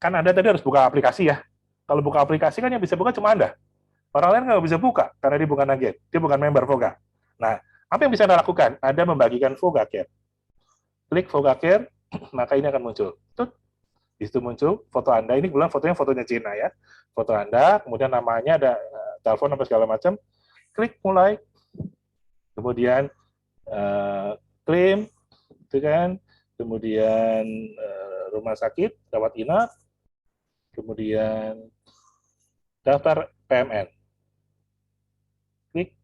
Kan Anda tadi harus buka aplikasi ya. Kalau buka aplikasi kan yang bisa buka cuma Anda. Orang lain nggak bisa buka karena dia bukan agen, dia bukan member Voga. Nah, apa yang bisa Anda lakukan? Anda membagikan Voga Care. Klik Voga Care, maka ini akan muncul. Di situ muncul foto Anda, ini kebetulan fotonya Cina ya. Foto Anda, kemudian namanya ada telepon apa segala macam. Klik mulai. Kemudian klaim, itu kan. Kemudian rumah sakit, rawat inap. Kemudian daftar PMN. Klik.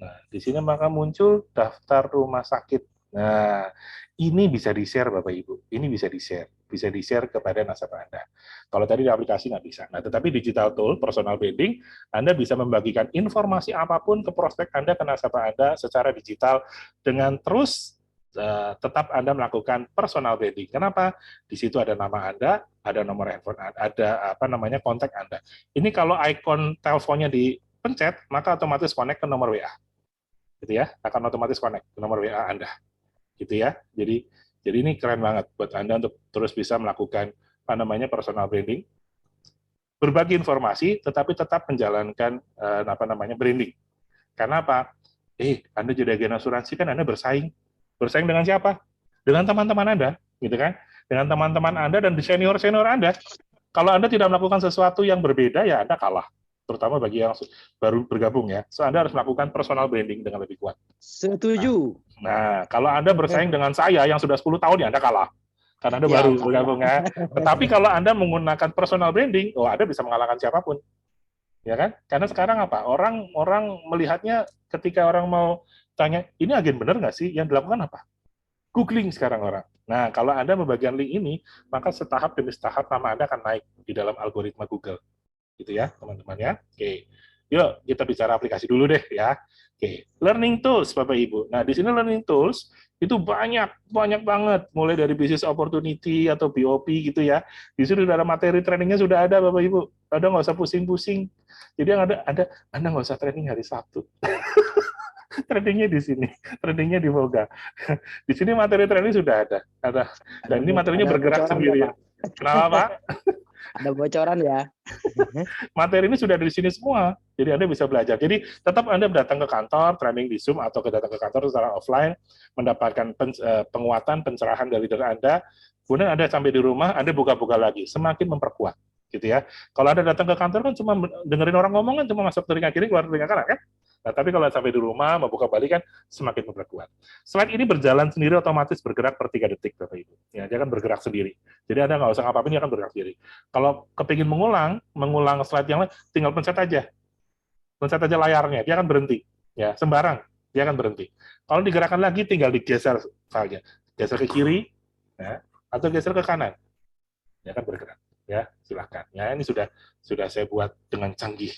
Nah, di sini maka muncul daftar rumah sakit. Nah, ini bisa di-share Bapak Ibu. Ini bisa di-share. Bisa di-share kepada nasabah Anda. Kalau tadi di aplikasi nggak bisa. Nah, tetapi digital tool, personal branding, Anda bisa membagikan informasi apapun ke prospek Anda, ke nasabah Anda secara digital dengan terus tetap Anda melakukan personal branding. Kenapa? Di situ ada nama Anda, ada nomor handphone, ada kontak Anda. Ini kalau ikon teleponnya dipencet, maka otomatis connect ke nomor WA. Gitu ya, akan otomatis connect ke nomor WA Anda. Gitu ya. Jadi ini keren banget buat Anda untuk terus bisa melakukan personal branding, berbagi informasi, tetapi tetap menjalankan branding. Karena apa? Anda jadi agen asuransi kan Anda bersaing. Bersaing dengan siapa? Dengan teman-teman Anda, gitu kan? Dengan teman-teman Anda dan senior-senior Anda. Kalau Anda tidak melakukan sesuatu yang berbeda, ya Anda kalah. Terutama bagi yang baru bergabung ya. So, Anda harus melakukan personal branding dengan lebih kuat. Setuju. Nah, kalau Anda bersaing dengan saya yang sudah 10 tahun, ya Anda kalah. Karena Anda baru bergabung ya. Tetapi kalau Anda menggunakan personal branding, Anda bisa mengalahkan siapapun. Ya kan? Karena sekarang apa? Orang melihatnya ketika orang mau tanya, ini agen benar nggak sih? Yang dilakukan apa? Googling sekarang orang. Nah, kalau Anda membagikan link ini, maka setahap demi setahap nama Anda akan naik di dalam algoritma Google. Gitu ya, teman-teman ya. Oke. Yuk, kita bicara aplikasi dulu deh ya. Oke, learning tools Bapak Ibu. Nah, di sini learning tools itu banyak banget, mulai dari business opportunity atau BOP gitu ya. Di sini sudah ada materi trainingnya sudah ada Bapak Ibu. Ada nggak usah pusing-pusing. Jadi yang ada Anda nggak usah training hari Sabtu. Trainingnya di sini, trainingnya di Voga. Di sini materi training sudah ada. Dan ini materinya Ada bergerak bocoran sendiri ya, ya. Pak? Kenapa Pak? Ada bocoran ya. Materi ini sudah ada di sini semua. Jadi Anda bisa belajar. Jadi tetap Anda datang ke kantor, training di Zoom, atau datang ke kantor secara offline, mendapatkan penguatan, pencerahan dari leader Anda, kemudian Anda sampai di rumah, Anda buka-buka lagi, semakin memperkuat. Gitu ya. Kalau Anda datang ke kantor kan cuma dengerin orang ngomong kan cuma masuk telinga kiri, keluar telinga kanan kan? Nah, tapi kalau sampai di rumah, membuka balik kan semakin memperkuat. Slide ini berjalan sendiri, otomatis bergerak per 3 detik, Bapak Ibu. Ya, dia akan bergerak sendiri. Jadi Anda nggak usah ngapa-ngapain, dia akan bergerak sendiri. Kalau kepingin mengulang slide yang lain, tinggal pencet aja layarnya, dia akan berhenti. Ya, sembarang, dia akan berhenti. Kalau digerakkan lagi, tinggal digeser filenya. Geser ke kiri, ya, atau geser ke kanan. Dia akan bergerak. Ya, silakan. Ya, ini sudah saya buat dengan canggih.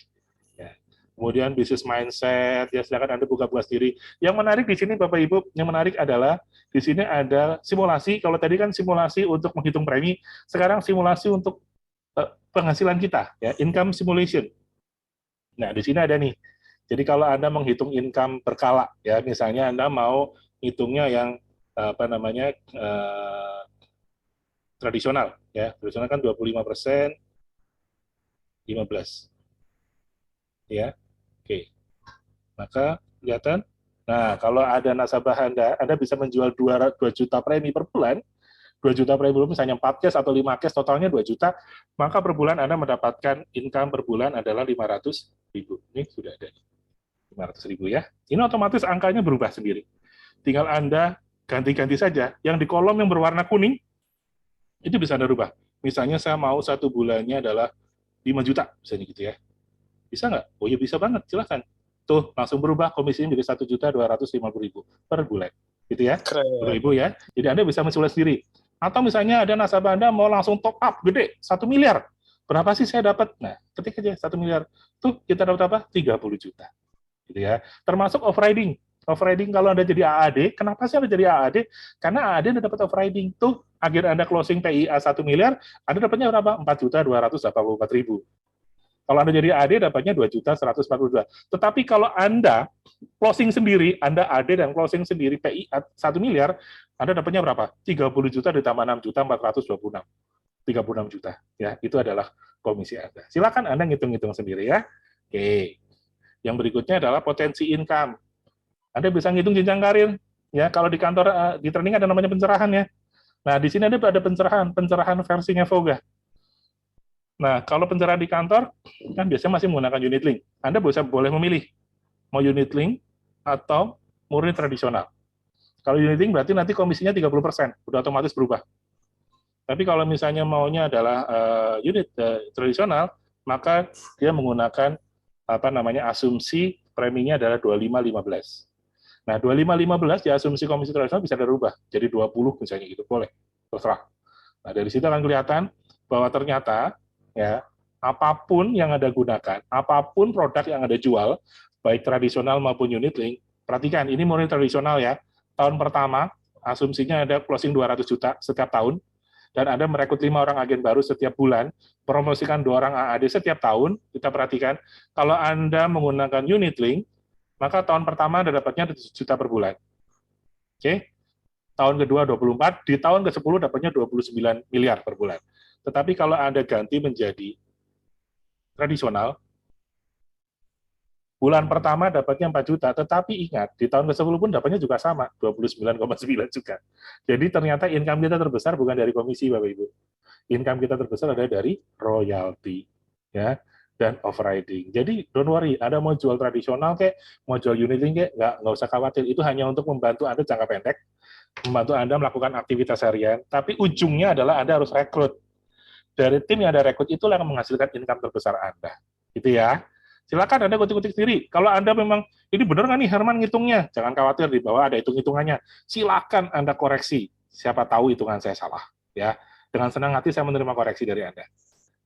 Ya. Kemudian bisnis mindset, ya silakan Anda buka-buka sendiri. Yang menarik di sini Bapak Ibu, yang menarik adalah di sini ada simulasi. Kalau tadi kan simulasi untuk menghitung premi, sekarang simulasi untuk penghasilan kita, ya, income simulation. Nah, di sini ada nih. Jadi kalau Anda menghitung income berkala, ya, misalnya Anda mau hitungnya yang tradisional, ya, tradisional kan 25%, 15, ya, oke. Maka kelihatan. Nah, kalau ada nasabah Anda bisa menjual 2 juta premi per bulan, 2 juta premi per bulan, misalnya 4 case atau 5 case, totalnya 2 juta, maka per bulan Anda mendapatkan income per bulan adalah 500.000. Ini sudah ada 500.000 ya. Ini otomatis angkanya berubah sendiri. Tinggal Anda ganti-ganti saja. Yang di kolom yang berwarna kuning, itu bisa Anda rubah. Misalnya saya mau 1 bulannya adalah 5 juta, misalnya gitu ya. Bisa nggak? Oh ya bisa banget, silahkan. Tuh, langsung berubah komisinya menjadi 1.250.000 per bulan. Gitu ya, Bapak Ibu ya. Jadi Anda bisa mensulat sendiri. Atau misalnya ada nasabah Anda mau langsung top up gede, 1 miliar. Berapa sih saya dapat? Nah, ketik aja 1 miliar. Tuh, kita dapat apa? 30 juta. Gitu ya. Termasuk overriding. Overriding kalau Anda jadi AAD, kenapa sih Anda jadi AAD? Karena AAD Anda dapat overriding. Tuh, akhir Anda closing PIA 1 miliar, Anda dapatnya berapa? 4.284.000. Kalau Anda jadi AD dapatnya 2.142. Tetapi kalau Anda closing sendiri, Anda AD dan closing sendiri PI 1 miliar, Anda dapatnya berapa? 30 juta ditambah 6.426. 36 juta. Ya, itu adalah komisi Anda. Silakan Anda ngitung-ngitung sendiri ya. Oke. Yang berikutnya adalah potensi income. Anda bisa ngitung jenjang karir. Ya, kalau di kantor di training ada namanya pencerahan ya. Nah, di sini ada pencerahan versinya Voga. Nah, kalau pencerahan di kantor, kan biasanya masih menggunakan unit link. Anda boleh memilih, mau unit link atau murni tradisional. Kalau unit link berarti nanti komisinya 30%, udah otomatis berubah. Tapi kalau misalnya maunya adalah unit tradisional, maka dia menggunakan asumsi preminya adalah 25-15. Nah, 25-15 di asumsi komisi tradisional bisa dirubah, jadi 20 misalnya gitu, boleh, terserah. Nah, dari situ akan kelihatan bahwa ternyata ya apapun yang Anda gunakan, apapun produk yang Anda jual, baik tradisional maupun unit link, perhatikan ini murni tradisional ya. Tahun pertama asumsinya ada closing 200 juta setiap tahun dan Anda merekrut 5 orang agen baru setiap bulan, promosikan 2 orang AAD setiap tahun. Kita perhatikan kalau Anda menggunakan unit link, maka tahun pertama Anda dapatnya 7 juta per bulan. Oke. Tahun kedua 24, di tahun ke-10 dapatnya 29 miliar per bulan. Tetapi kalau Anda ganti menjadi tradisional, bulan pertama dapatnya 4 juta, tetapi ingat, di tahun ke-10 pun dapatnya juga sama, 29,9 juga. Jadi ternyata income kita terbesar bukan dari komisi, Bapak Ibu. Income kita terbesar adalah dari royalti, ya, dan overriding. Jadi don't worry, Anda mau jual tradisional kayak, mau jual unit link kayak, nggak usah khawatir. Itu hanya untuk membantu Anda jangka pendek, membantu Anda melakukan aktivitas harian, tapi ujungnya adalah Anda harus rekrut. Dari tim yang Anda rekrut itulah yang menghasilkan income terbesar Anda. Gitu ya. Silakan Anda kutik-kutik sendiri. Kalau Anda memang, ini benar nggak nih Herman ngitungnya? Jangan khawatir, di bawah ada hitung-hitungannya. Silakan Anda koreksi. Siapa tahu hitungan saya salah. Ya. Dengan senang hati saya menerima koreksi dari Anda.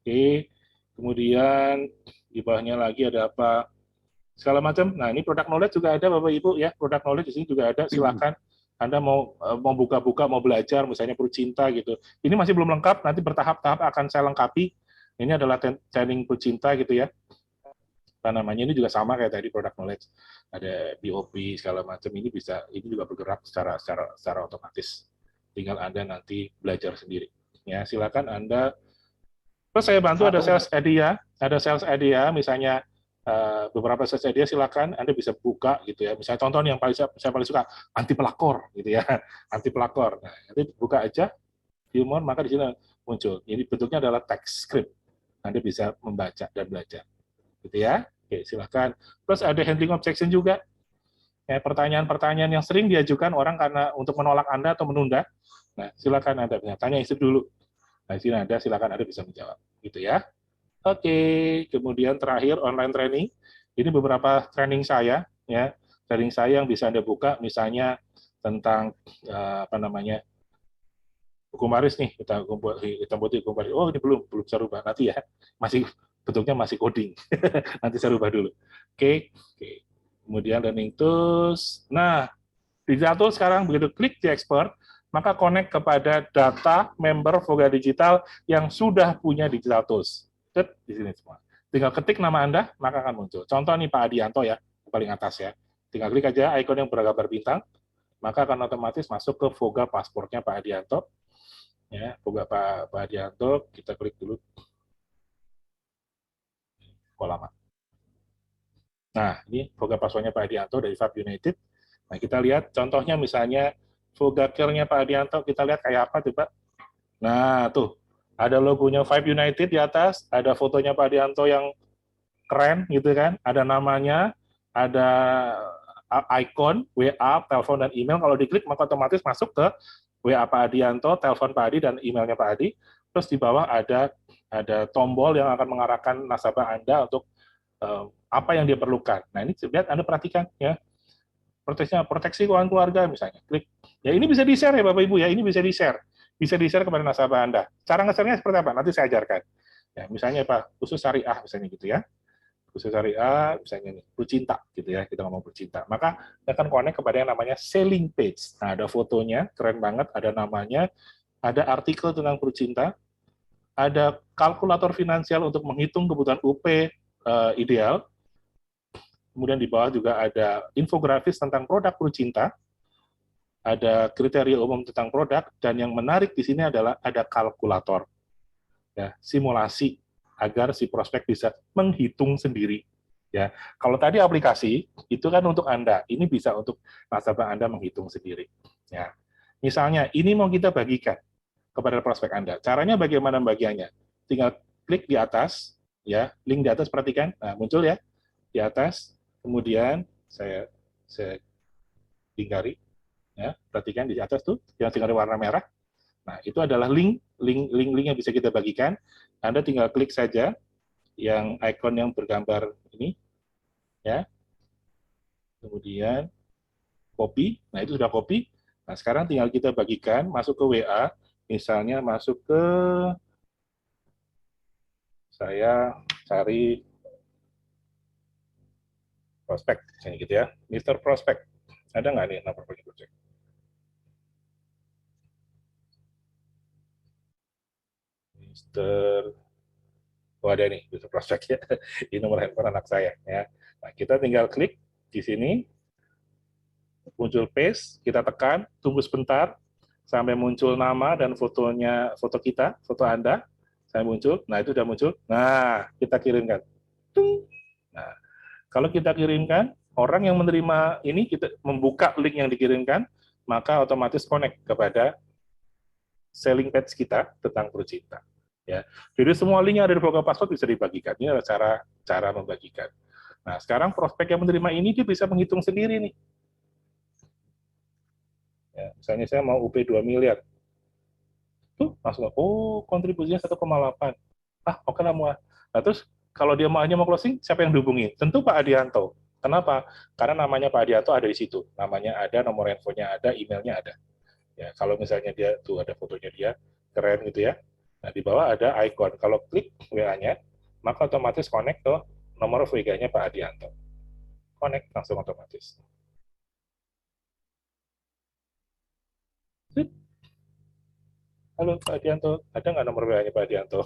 Oke. Kemudian, di bawahnya lagi ada apa? segala macam. Nah, ini product knowledge juga ada Bapak Ibu ya, product knowledge di sini juga ada. Silakan Anda mau buka-buka, mau belajar, misalnya Purcinta gitu. Ini masih belum lengkap, nanti bertahap-tahap akan saya lengkapi. Ini adalah training Purcinta gitu ya. Apa namanya, ini juga sama kayak tadi product knowledge. Ada BOP segala macam, ini juga bergerak secara otomatis. Tinggal Anda nanti belajar sendiri. Ya, silakan Anda. Terus saya bantu ada sales idea, misalnya beberapa sales idea silakan Anda bisa buka gitu ya. Misalnya contoh yang saya paling suka anti pelakor gitu ya, anti pelakor. Nah, nanti buka aja humor, maka di sini muncul. Ini bentuknya adalah text script. Anda bisa membaca dan belajar, gitu ya. Oke, silakan. Terus ada handling objection juga. Ya, pertanyaan-pertanyaan yang sering diajukan orang karena untuk menolak Anda atau menunda. Nah, silakan Anda tanya itu dulu. Nah, di sini ada, silakan Anda bisa menjawab, gitu ya. Oke, kemudian terakhir online training. Ini beberapa training saya, ya, training saya yang bisa Anda buka, misalnya tentang apa namanya, hukum waris nih, kita buat hukum waris. Oh, ini belum bisa rubah nanti ya, bentuknya masih coding. Nanti saya rubah dulu. Oke. Kemudian learning tools. Nah, digital tools sekarang begitu klik di export, maka connect kepada data member Voga Digital yang sudah punya digital tools. Di sini semua. Tinggal ketik nama Anda, maka akan muncul. Contoh nih Pak Adianto ya, paling atas ya. Tinggal klik aja ikon yang bergambar bintang, maka akan otomatis masuk ke Voga pasportnya Pak Adianto. Ya, Voga Pak Adianto, kita klik dulu. Lama. Nah, ini Voga pasportnya Pak Adianto dari Fab United. Nah, kita lihat contohnya misalnya Voga Care-nya Pak Adianto, kita lihat kayak apa coba. Nah, tuh, ada logonya Five United di atas, ada fotonya Pak Adianto yang keren gitu kan, ada namanya, ada icon, WA, telepon, dan email. Kalau diklik, maka otomatis masuk ke WA Pak Adianto, telepon Pak Adi, dan emailnya Pak Adi. Terus di bawah ada tombol yang akan mengarahkan nasabah Anda untuk apa yang dia perlukan. Nah, ini lihat Anda perhatikan ya. Proteksi keuangan keluarga misalnya. Klik. Ya ini bisa di-share ya Bapak Ibu ya, ini bisa di-share. Bisa di-share kepada nasabah Anda. Cara nge-share-nya seperti apa? Nanti saya ajarkan. Ya, misalnya Pak, khusus syariah misalnya gitu ya. Khusus syariah misalnya nih, Purcinta gitu ya, kita ngomong Purcinta. Maka akan connect kepada yang namanya selling page. Nah, ada fotonya, keren banget, ada namanya, ada artikel tentang Purcinta, ada kalkulator finansial untuk menghitung kebutuhan UP ideal. Kemudian di bawah juga ada infografis tentang produk Purcinta, ada kriteria umum tentang produk, dan yang menarik di sini adalah ada kalkulator, ya, simulasi agar si prospek bisa menghitung sendiri. Ya, kalau tadi aplikasi itu kan untuk Anda, ini bisa untuk nasabah Anda menghitung sendiri. Ya, misalnya ini mau kita bagikan kepada prospek Anda. Caranya bagaimana bagiannya? Tinggal klik di atas, ya, link di atas perhatikan, nah, muncul ya di atas. Kemudian saya tinggali, ya, perhatikan di atas tuh yang tinggal warna merah. Nah, itu adalah link yang bisa kita bagikan. Anda tinggal klik saja yang ikon yang bergambar ini, ya. Kemudian copy. Nah, itu sudah copy. Nah, sekarang tinggal kita bagikan, masuk ke WA, misalnya masuk ke, saya cari prospek, misalnya gitu ya, Mr. Prospek. Ada nggak nih nomor prospek? Mr. Oh, ada nih, Mr. Prospek ya. Ini nomor handphone anak saya. Ya. Nah, kita tinggal klik di sini, muncul paste, kita tekan, tunggu sebentar, sampai muncul nama dan fotonya, foto kita, foto Anda, saya muncul. Nah, itu sudah muncul. Nah, kita kirimkan. Tung. Nah, kalau kita kirimkan, orang yang menerima ini, kita membuka link yang dikirimkan, maka otomatis connect kepada selling page kita tentang Purcinta. Ya, jadi semua link yang ada di Voga Password bisa dibagikan. Ini adalah cara membagikan. Nah, sekarang prospek yang menerima ini dia bisa menghitung sendiri nih. Ya, misalnya saya mau UP 2 miliar. Tuh, langsung, oh, kontribusinya 1,8. Ah, oke lah, Mua. Nah, terus kalau dia hanya mau closing, siapa yang dihubungi? Tentu Pak Adianto. Kenapa? Karena namanya Pak Adianto ada di situ. Namanya ada, nomor handphonenya ada, emailnya ada. Ya, kalau misalnya dia tuh ada fotonya dia, keren gitu ya. Nah, di bawah ada icon. Kalau klik WA-nya, maka otomatis connect ke nomor VG-nya Pak Adianto. connect langsung otomatis. Halo Pak Adianto, ada nggak nomor WA-nya Pak Adianto?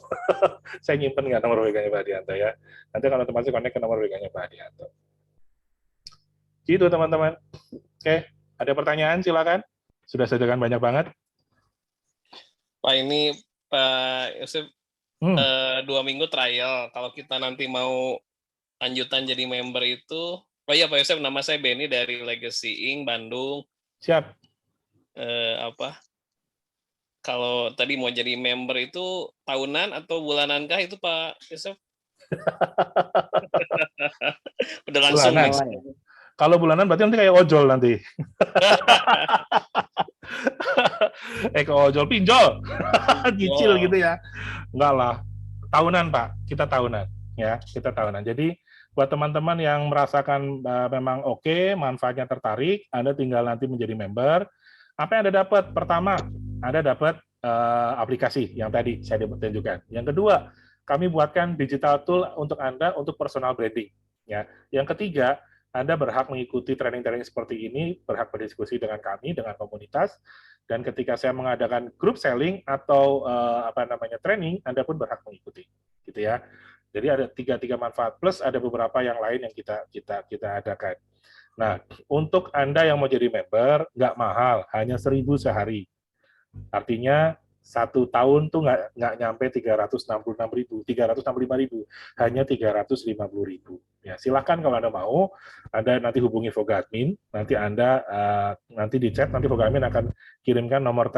Saya nyimpen nggak nomor WA-nya Pak Adianto ya. Nanti kalau otomatis connect ke nomor WA-nya Pak Adianto. Gitu teman-teman. Oke, ada pertanyaan silakan. Sudah sediakan banyak banget. Pak, ini Pak Yosef, 2 minggu trial. Kalau kita nanti mau lanjutan jadi member itu, oh iya Pak Yosef, nama saya Benny dari Legacy Inc. Bandung. Siap. Kalau tadi mau jadi member itu tahunan atau bulanankah itu Pak Yosef? Udah langsung. Bulanan. Kalau bulanan berarti nanti kayak ojol nanti. Ke ojol pinjol. Cicil gitu ya. Enggak lah. Tahunan Pak, kita tahunan ya, kita tahunan. Jadi buat teman-teman yang merasakan memang oke, manfaatnya tertarik, Anda tinggal nanti menjadi member. Apa yang Anda dapat? Pertama, Anda dapat aplikasi yang tadi saya tunjukkan. Yang kedua, kami buatkan digital tool untuk Anda untuk personal branding. Ya. Yang ketiga, Anda berhak mengikuti training-training seperti ini, berhak berdiskusi dengan kami, dengan komunitas, dan ketika saya mengadakan group selling atau training, Anda pun berhak mengikuti, gitu ya. Jadi ada tiga manfaat plus ada beberapa yang lain yang kita adakan. Nah, untuk Anda yang mau jadi member, nggak mahal, hanya 1.000 sehari. Artinya 1 tahun tuh nggak nyampe 365.000, hanya 350.000. Ya, silakan kalau Anda mau, Anda nanti hubungi Voga Admin, nanti Anda nanti di chat, nanti Voga Admin akan kirimkan nomor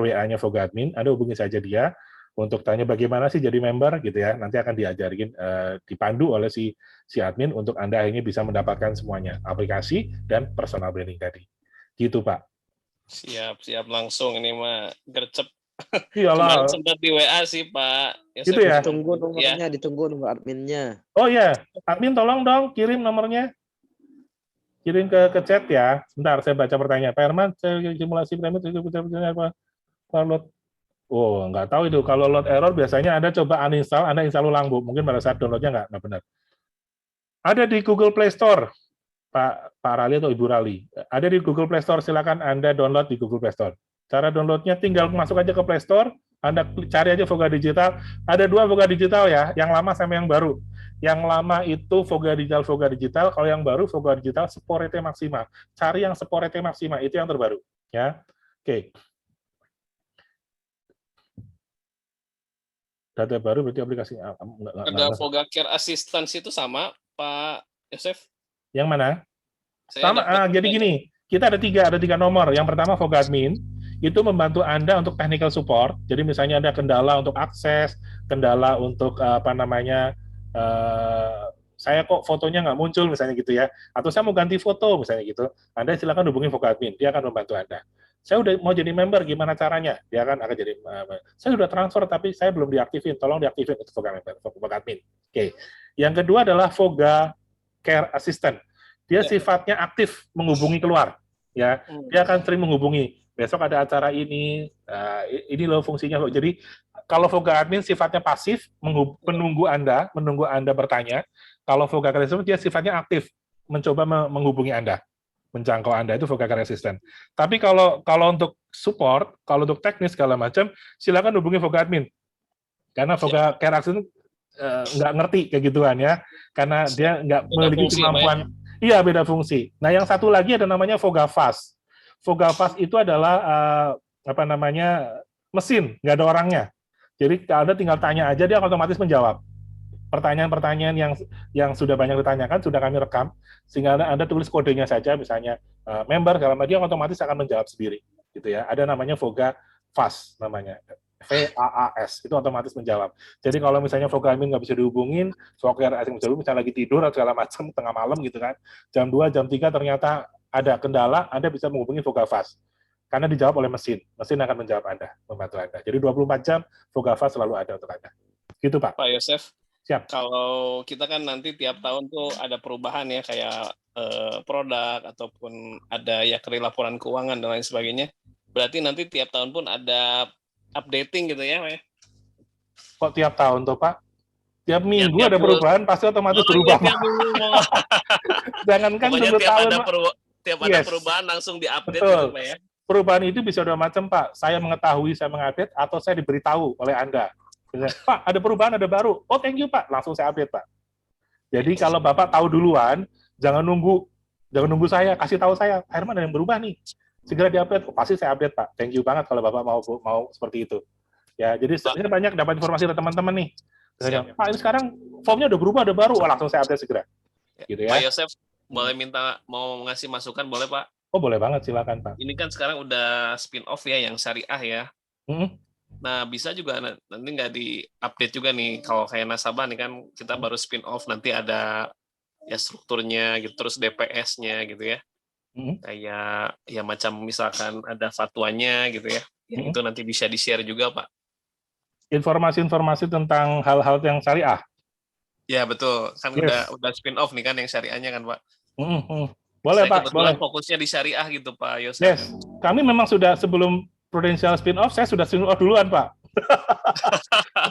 WA-nya Voga Admin, Anda hubungi saja dia untuk tanya bagaimana sih jadi member gitu ya. Nanti akan diajarin dipandu oleh si admin untuk Anda akhirnya bisa mendapatkan semuanya, aplikasi dan personal branding tadi. Gitu, Pak. Siap langsung ini mah gercep. Iyalah. Kemarin sempat di WA sih Pak. Gitu ya? Ditunggu nomornya, ditunggu nomor adminnya. Oh ya, admin tolong dong kirim nomornya. Kirim ke chat ya. Sebentar, saya baca pertanyaan. Pak Herman, simulasi premium apa? Download. Oh, nggak tahu itu. Kalau load error biasanya Anda coba uninstall, Anda install ulang, Bu. Mungkin pada saat downloadnya nggak benar. Ada di Google Play Store, Pak Rali atau Ibu Rali. Ada di Google Play Store, silakan Anda download di Google Play Store. Cara downloadnya tinggal masuk aja ke Play Store, Anda cari aja Voga Digital. Ada 2 Voga Digital ya, yang lama sama yang baru. Yang lama itu Voga Digital. Kalau yang baru Voga Digital Sporete Maxima. Cari yang Sporete Maxima, itu yang terbaru. Ya, oke. Data baru berarti aplikasi ada Voga Care Assistance itu sama Pak Yosef? Yang mana? Sama. Jadi gini, kita ada tiga nomor. Yang pertama Voga Admin, itu membantu Anda untuk technical support. Jadi misalnya ada kendala untuk akses, kendala untuk saya kok fotonya nggak muncul misalnya gitu ya, atau saya mau ganti foto misalnya gitu, Anda silakan hubungi Voga Admin, dia akan membantu Anda. Saya udah mau jadi member, gimana caranya? Dia akan jadi, saya sudah transfer tapi saya belum diaktifin, tolong diaktifin itu Voga member, Voga Admin. Oke. Yang kedua adalah Voga Care Assistant. Dia sifatnya aktif menghubungi keluar, ya. Dia akan sering menghubungi. Besok ada acara ini loh fungsinya. Jadi kalau Voga Admin sifatnya pasif, menunggu Anda bertanya. Kalau Voga Care Assistant dia sifatnya aktif, mencoba menghubungi Anda, menjangkau Anda, itu Voga Care Assistant. Tapi kalau untuk support, kalau untuk teknis segala macam, silakan hubungi Voga Admin. Karena Voga Care Assistant nggak ngerti kayak gituan ya, karena dia nggak memiliki kemampuan. Iya, beda fungsi. Nah, yang satu lagi ada namanya Voga Fast. Voga Fast itu adalah mesin, nggak ada orangnya. Jadi Anda tinggal tanya aja, dia otomatis menjawab. Pertanyaan-pertanyaan yang sudah banyak ditanyakan sudah kami rekam, sehingga Anda tulis kodenya saja, misalnya member, kalau dia otomatis akan menjawab sendiri, gitu ya. Ada namanya Voga Fast, namanya VAAS, itu otomatis menjawab. Jadi kalau misalnya Voga Admin nggak bisa dihubungin, Voga asing misalnya lagi tidur atau segala macam tengah malam gitu kan, jam 2, jam 3 ternyata ada kendala, Anda bisa menghubungi Voga Fast. Karena dijawab oleh mesin akan menjawab Anda, membantu Anda. Jadi 24 jam Voga Fast selalu ada untuk Anda. Gitu Pak. Pak Yosef, siap. Kalau kita kan nanti tiap tahun tuh ada perubahan ya, kayak produk ataupun ada ya laporan keuangan dan lain sebagainya. Berarti nanti tiap tahun pun ada updating gitu ya, Pak? Kok tiap tahun tuh Pak? Tiap minggu tiap ada bulan. perubahan, pasti otomatis berubah. Tiap minggu. Jangankan Pokoknya 10 tahun, tiap ada perubahan langsung diupdate betul. gitu Pak ya. Perubahan itu bisa dua macam, Pak. Saya mengetahui, saya mengupdate, atau saya diberitahu oleh Anda. Misalnya, Pak, ada perubahan, ada baru. Oh, thank you, Pak. Langsung saya update, Pak. Jadi kalau Bapak tahu duluan, jangan nunggu saya, kasih tahu saya, Herman ada yang berubah nih. Segera di-update. Oh, pasti saya update, Pak. Thank you banget kalau Bapak mau seperti itu. Ya, jadi saya banyak dapat informasi dari teman-teman nih. Misalnya, Pak, ini sekarang formnya udah berubah, udah baru. Oh, langsung saya update segera. Gitu ya. Pak Yosef, boleh mau ngasih masukan, boleh Pak? Oh, boleh banget, silakan Pak. Ini kan sekarang udah spin-off ya, yang syariah ya. Nah, bisa juga nanti nggak di-update juga nih, kalau kayak nasabah nih kan, kita baru spin-off, nanti ada ya strukturnya gitu, terus DPS-nya gitu ya. Kayak ya macam misalkan ada fatwanya gitu ya. Itu nanti bisa di-share juga, Pak. Informasi-informasi tentang hal-hal yang syariah. Ya, betul. Kan udah spin-off nih kan yang syariahnya kan, Pak. Boleh, saya Pak. Boleh. Fokusnya di syariah gitu, Pak Yosef. Yes. Kami memang sudah sebelum Prudential spin-off, saya sudah spin-off duluan, Pak.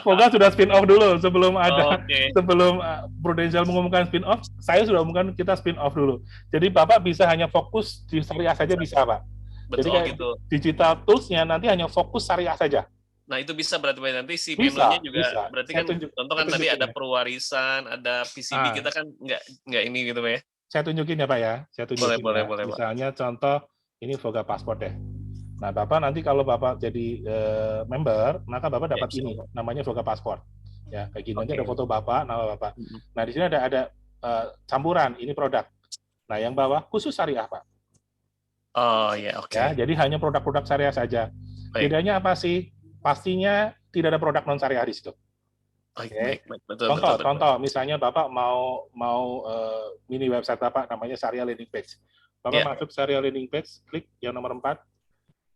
Semoga sudah spin-off dulu sebelum ada, sebelum Prudential mengumumkan spin-off, saya sudah umumkan kita spin-off dulu. Jadi Bapak bisa hanya fokus di syariah saja bisa, Pak. Betul. Jadi gitu. Digital tools-nya nanti hanya fokus syariah saja. Nah, itu bisa berarti nanti si menu-nya juga bisa. Berarti kan contoh kan tadi ada perwarisan, ada PCB, kita kan nggak ini gitu Pak ya. Saya tunjukin ya Pak ya. Saya tunjukin. Boleh, misalnya contoh ini Voga Passport deh. Nah, Bapak nanti kalau Bapak jadi member, maka Bapak dapat ini namanya Voga Passport. Ya, kayak gini aja ada foto Bapak, nama Bapak. Nah, di sini ada campuran, ini produk. Nah, yang bawah khusus syariah, Pak. Oh, ya, oke. Ya, jadi hanya produk-produk syariah saja. Bedanya apa sih? Pastinya tidak ada produk non syariah di situ. Baik. Betul. Contoh, misalnya Bapak mau mini website Bapak namanya Syariah Landing Page. Bapak masuk Syariah Landing Page, klik yang nomor 4,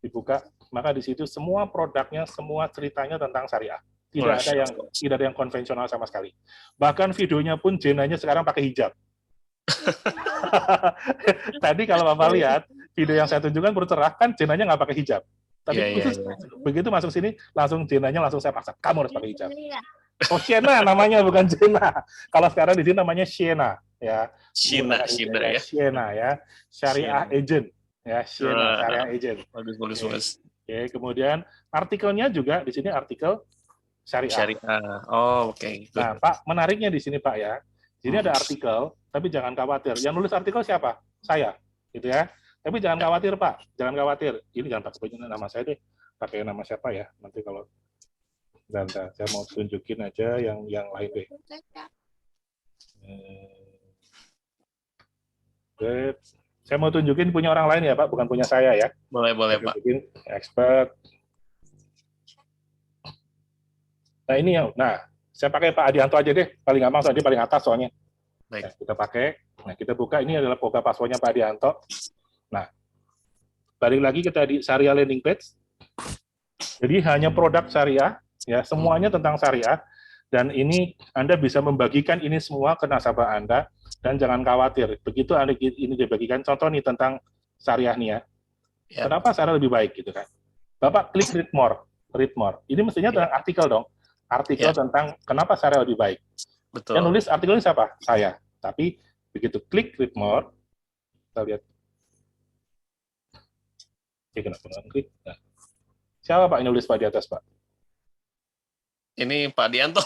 dibuka, maka di situ semua produknya, semua ceritanya tentang syariah. Tidak ada yang konvensional sama sekali. Bahkan videonya pun jenanya sekarang pakai hijab. Tadi kalau Bapak lihat video yang saya tunjukkan bercerah kan jenanya nggak pakai hijab. Tapi begitu masuk sini langsung jenanya langsung saya paksa, kamu harus pakai hijab. Oh, Siena namanya, bukan Jena. Kalau sekarang di sini namanya Siena, ya. Siena ya. Syariah Agent, ya. Siena, Syariah Agent. Bagus. Oke, kemudian artikelnya juga di sini artikel syariah. Oh, oke. Nah, Pak, menariknya di sini Pak ya. Di sini ada artikel, tapi jangan khawatir. Yang nulis artikel siapa? Saya, gitu ya. Tapi jangan khawatir Pak, jangan khawatir. Ini jangan pakai nama saya deh, pakai nama siapa ya? Nanti kalau dan saya mau tunjukin aja yang lain deh. Saya mau tunjukin punya orang lain ya Pak, bukan punya saya ya. Boleh Pak. Tunjukin expert. Nah ini yang, saya pakai Pak Adianto aja deh, paling gampang soalnya dia paling atas soalnya. Baik. Nah, kita pakai. Nah kita buka, ini adalah Voga passwordnya Pak Adianto. Nah, balik lagi kita di Syariah Landing Page. Jadi hanya produk syariah. Ya, semuanya tentang syariah, dan ini Anda bisa membagikan ini semua ke nasabah Anda, dan jangan khawatir, begitu Anda ini dibagikan, contoh nih tentang syariah nih ya, kenapa syariah lebih baik gitu kan, Bapak klik read more, ini mestinya tentang artikel dong, tentang kenapa syariah lebih baik. Betul. Yang nulis artikelnya siapa? Saya, tapi begitu klik read more, kita lihat, kenapa klik? Nah, siapa Pak yang nulis Pak di atas Pak? Ini Pak Adianto.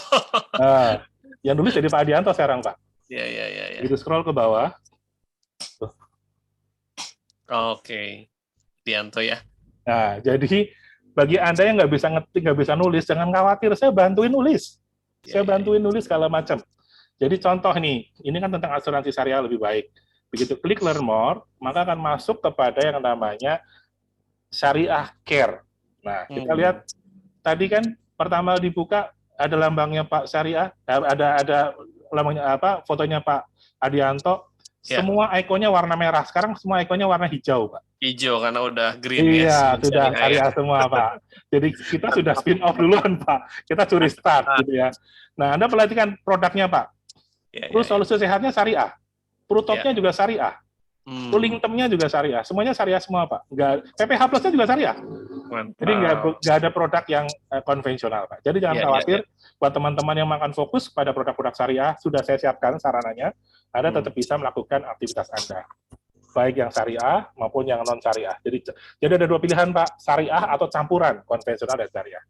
Nah, yang nulis jadi Pak Adianto sekarang, Pak. Iya. Itu scroll ke bawah. Tuh. Oke. Adianto ya. Nah, jadi bagi Anda yang nggak bisa ngetik, nggak bisa nulis, jangan khawatir, saya bantuin nulis. Saya bantuin nulis segala macam. Jadi contoh nih, ini kan tentang asuransi syariah lebih baik. Begitu klik learn more, maka akan masuk kepada yang namanya Syariah Care. Nah, kita lihat tadi kan pertama dibuka ada lambangnya Pak Syariah, ada lambangnya apa, fotonya Pak Adianto. Semua ikonnya warna merah. Sekarang semua ikonnya warna hijau, Pak. Hijau karena udah green. Iya, sudah syariah semua, Pak. Jadi kita sudah spin off duluan, Pak. Kita curi start gitu ya. Nah, Anda perhatikan produknya, Pak. Terus solusi sehatnya syariah. Prutopnya juga syariah. Pulling termnya juga syariah. Semuanya syariah semua, Pak. PPH Plus-nya juga syariah. Jadi nggak ada produk yang konvensional, Pak. Jadi jangan khawatir, buat teman-teman yang makan fokus pada produk-produk syariah, sudah saya siapkan sarananya, Anda tetap bisa melakukan aktivitas Anda. Baik yang syariah maupun yang non-syariah. Jadi ada dua pilihan, Pak, syariah atau campuran konvensional dan syariah.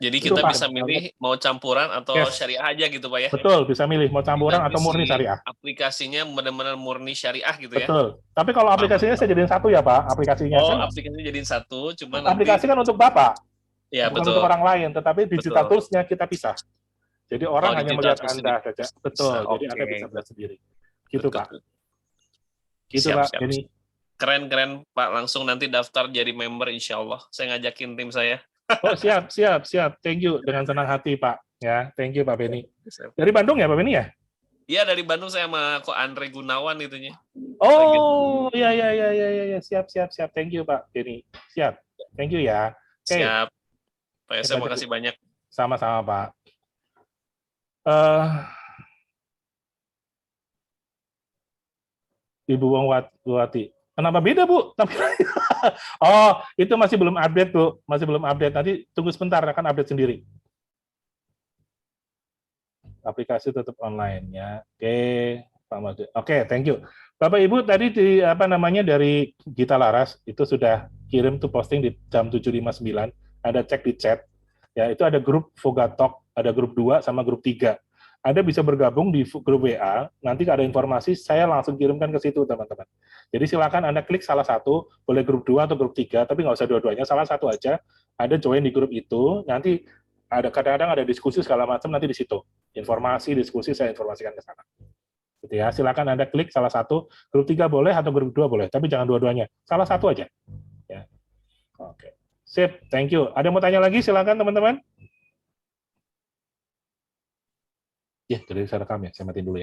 Jadi kita bisa milih mau campuran atau syariah aja gitu, Pak ya? Betul, bisa milih mau campuran atau murni syariah. Aplikasinya benar-benar murni syariah gitu ya? Betul. Tapi kalau aplikasinya saya jadiin satu ya, Pak. Aplikasinya aplikasinya jadiin satu, cuman aplikasi kan untuk Bapak. Ya, bukan betul. untuk orang lain, tetapi digital tools-nya kita pisah. Jadi orang hanya melihat Anda saja. Betul, jadi Anda bisa melihat sendiri. Gitu, Pak. Gitu, Pak. Ini keren, Pak. Langsung nanti daftar jadi member, insya Allah. Saya ngajakin tim saya. Oh, siap. Thank you. Dengan senang hati, Pak. Ya, thank you, Pak Beni. Dari Bandung ya, Pak Beni ya? Iya, dari Bandung saya sama kok Andre Gunawan itunya. Oh, iya. Siap. Thank you, Pak Beni. Siap. Thank you ya. Siap. Pak Yosef, makasih banyak. Sama-sama, Pak. Ibu Wati. Kenapa beda, Bu? Oh, itu masih belum update, Bu. Masih belum update. Nanti tunggu sebentar, akan update sendiri. Aplikasi tetap online ya. Oke, Pak Madu. Oke, thank you. Bapak Ibu tadi dari Gita Laras itu sudah kirim tuh posting di jam 7.59. Ada cek di chat. Ya, itu ada grup Vogatalk, ada grup 2 sama grup 3. Anda bisa bergabung di grup WA, nanti ada informasi, saya langsung kirimkan ke situ, teman-teman. Jadi silakan Anda klik salah satu, boleh grup 2 atau grup 3, tapi nggak usah dua-duanya, salah satu aja, Anda join di grup itu, nanti kadang-kadang ada diskusi segala macam, nanti di situ. Informasi, diskusi, saya informasikan ke sana. Gitu ya, silakan Anda klik salah satu, grup 3 boleh atau grup 2 boleh, tapi jangan dua-duanya, salah satu aja. Ya. Oke. Sip, thank you. Ada yang mau tanya lagi, silakan teman-teman. Ya, jadi saya rekam ya, saya matiin dulu ya.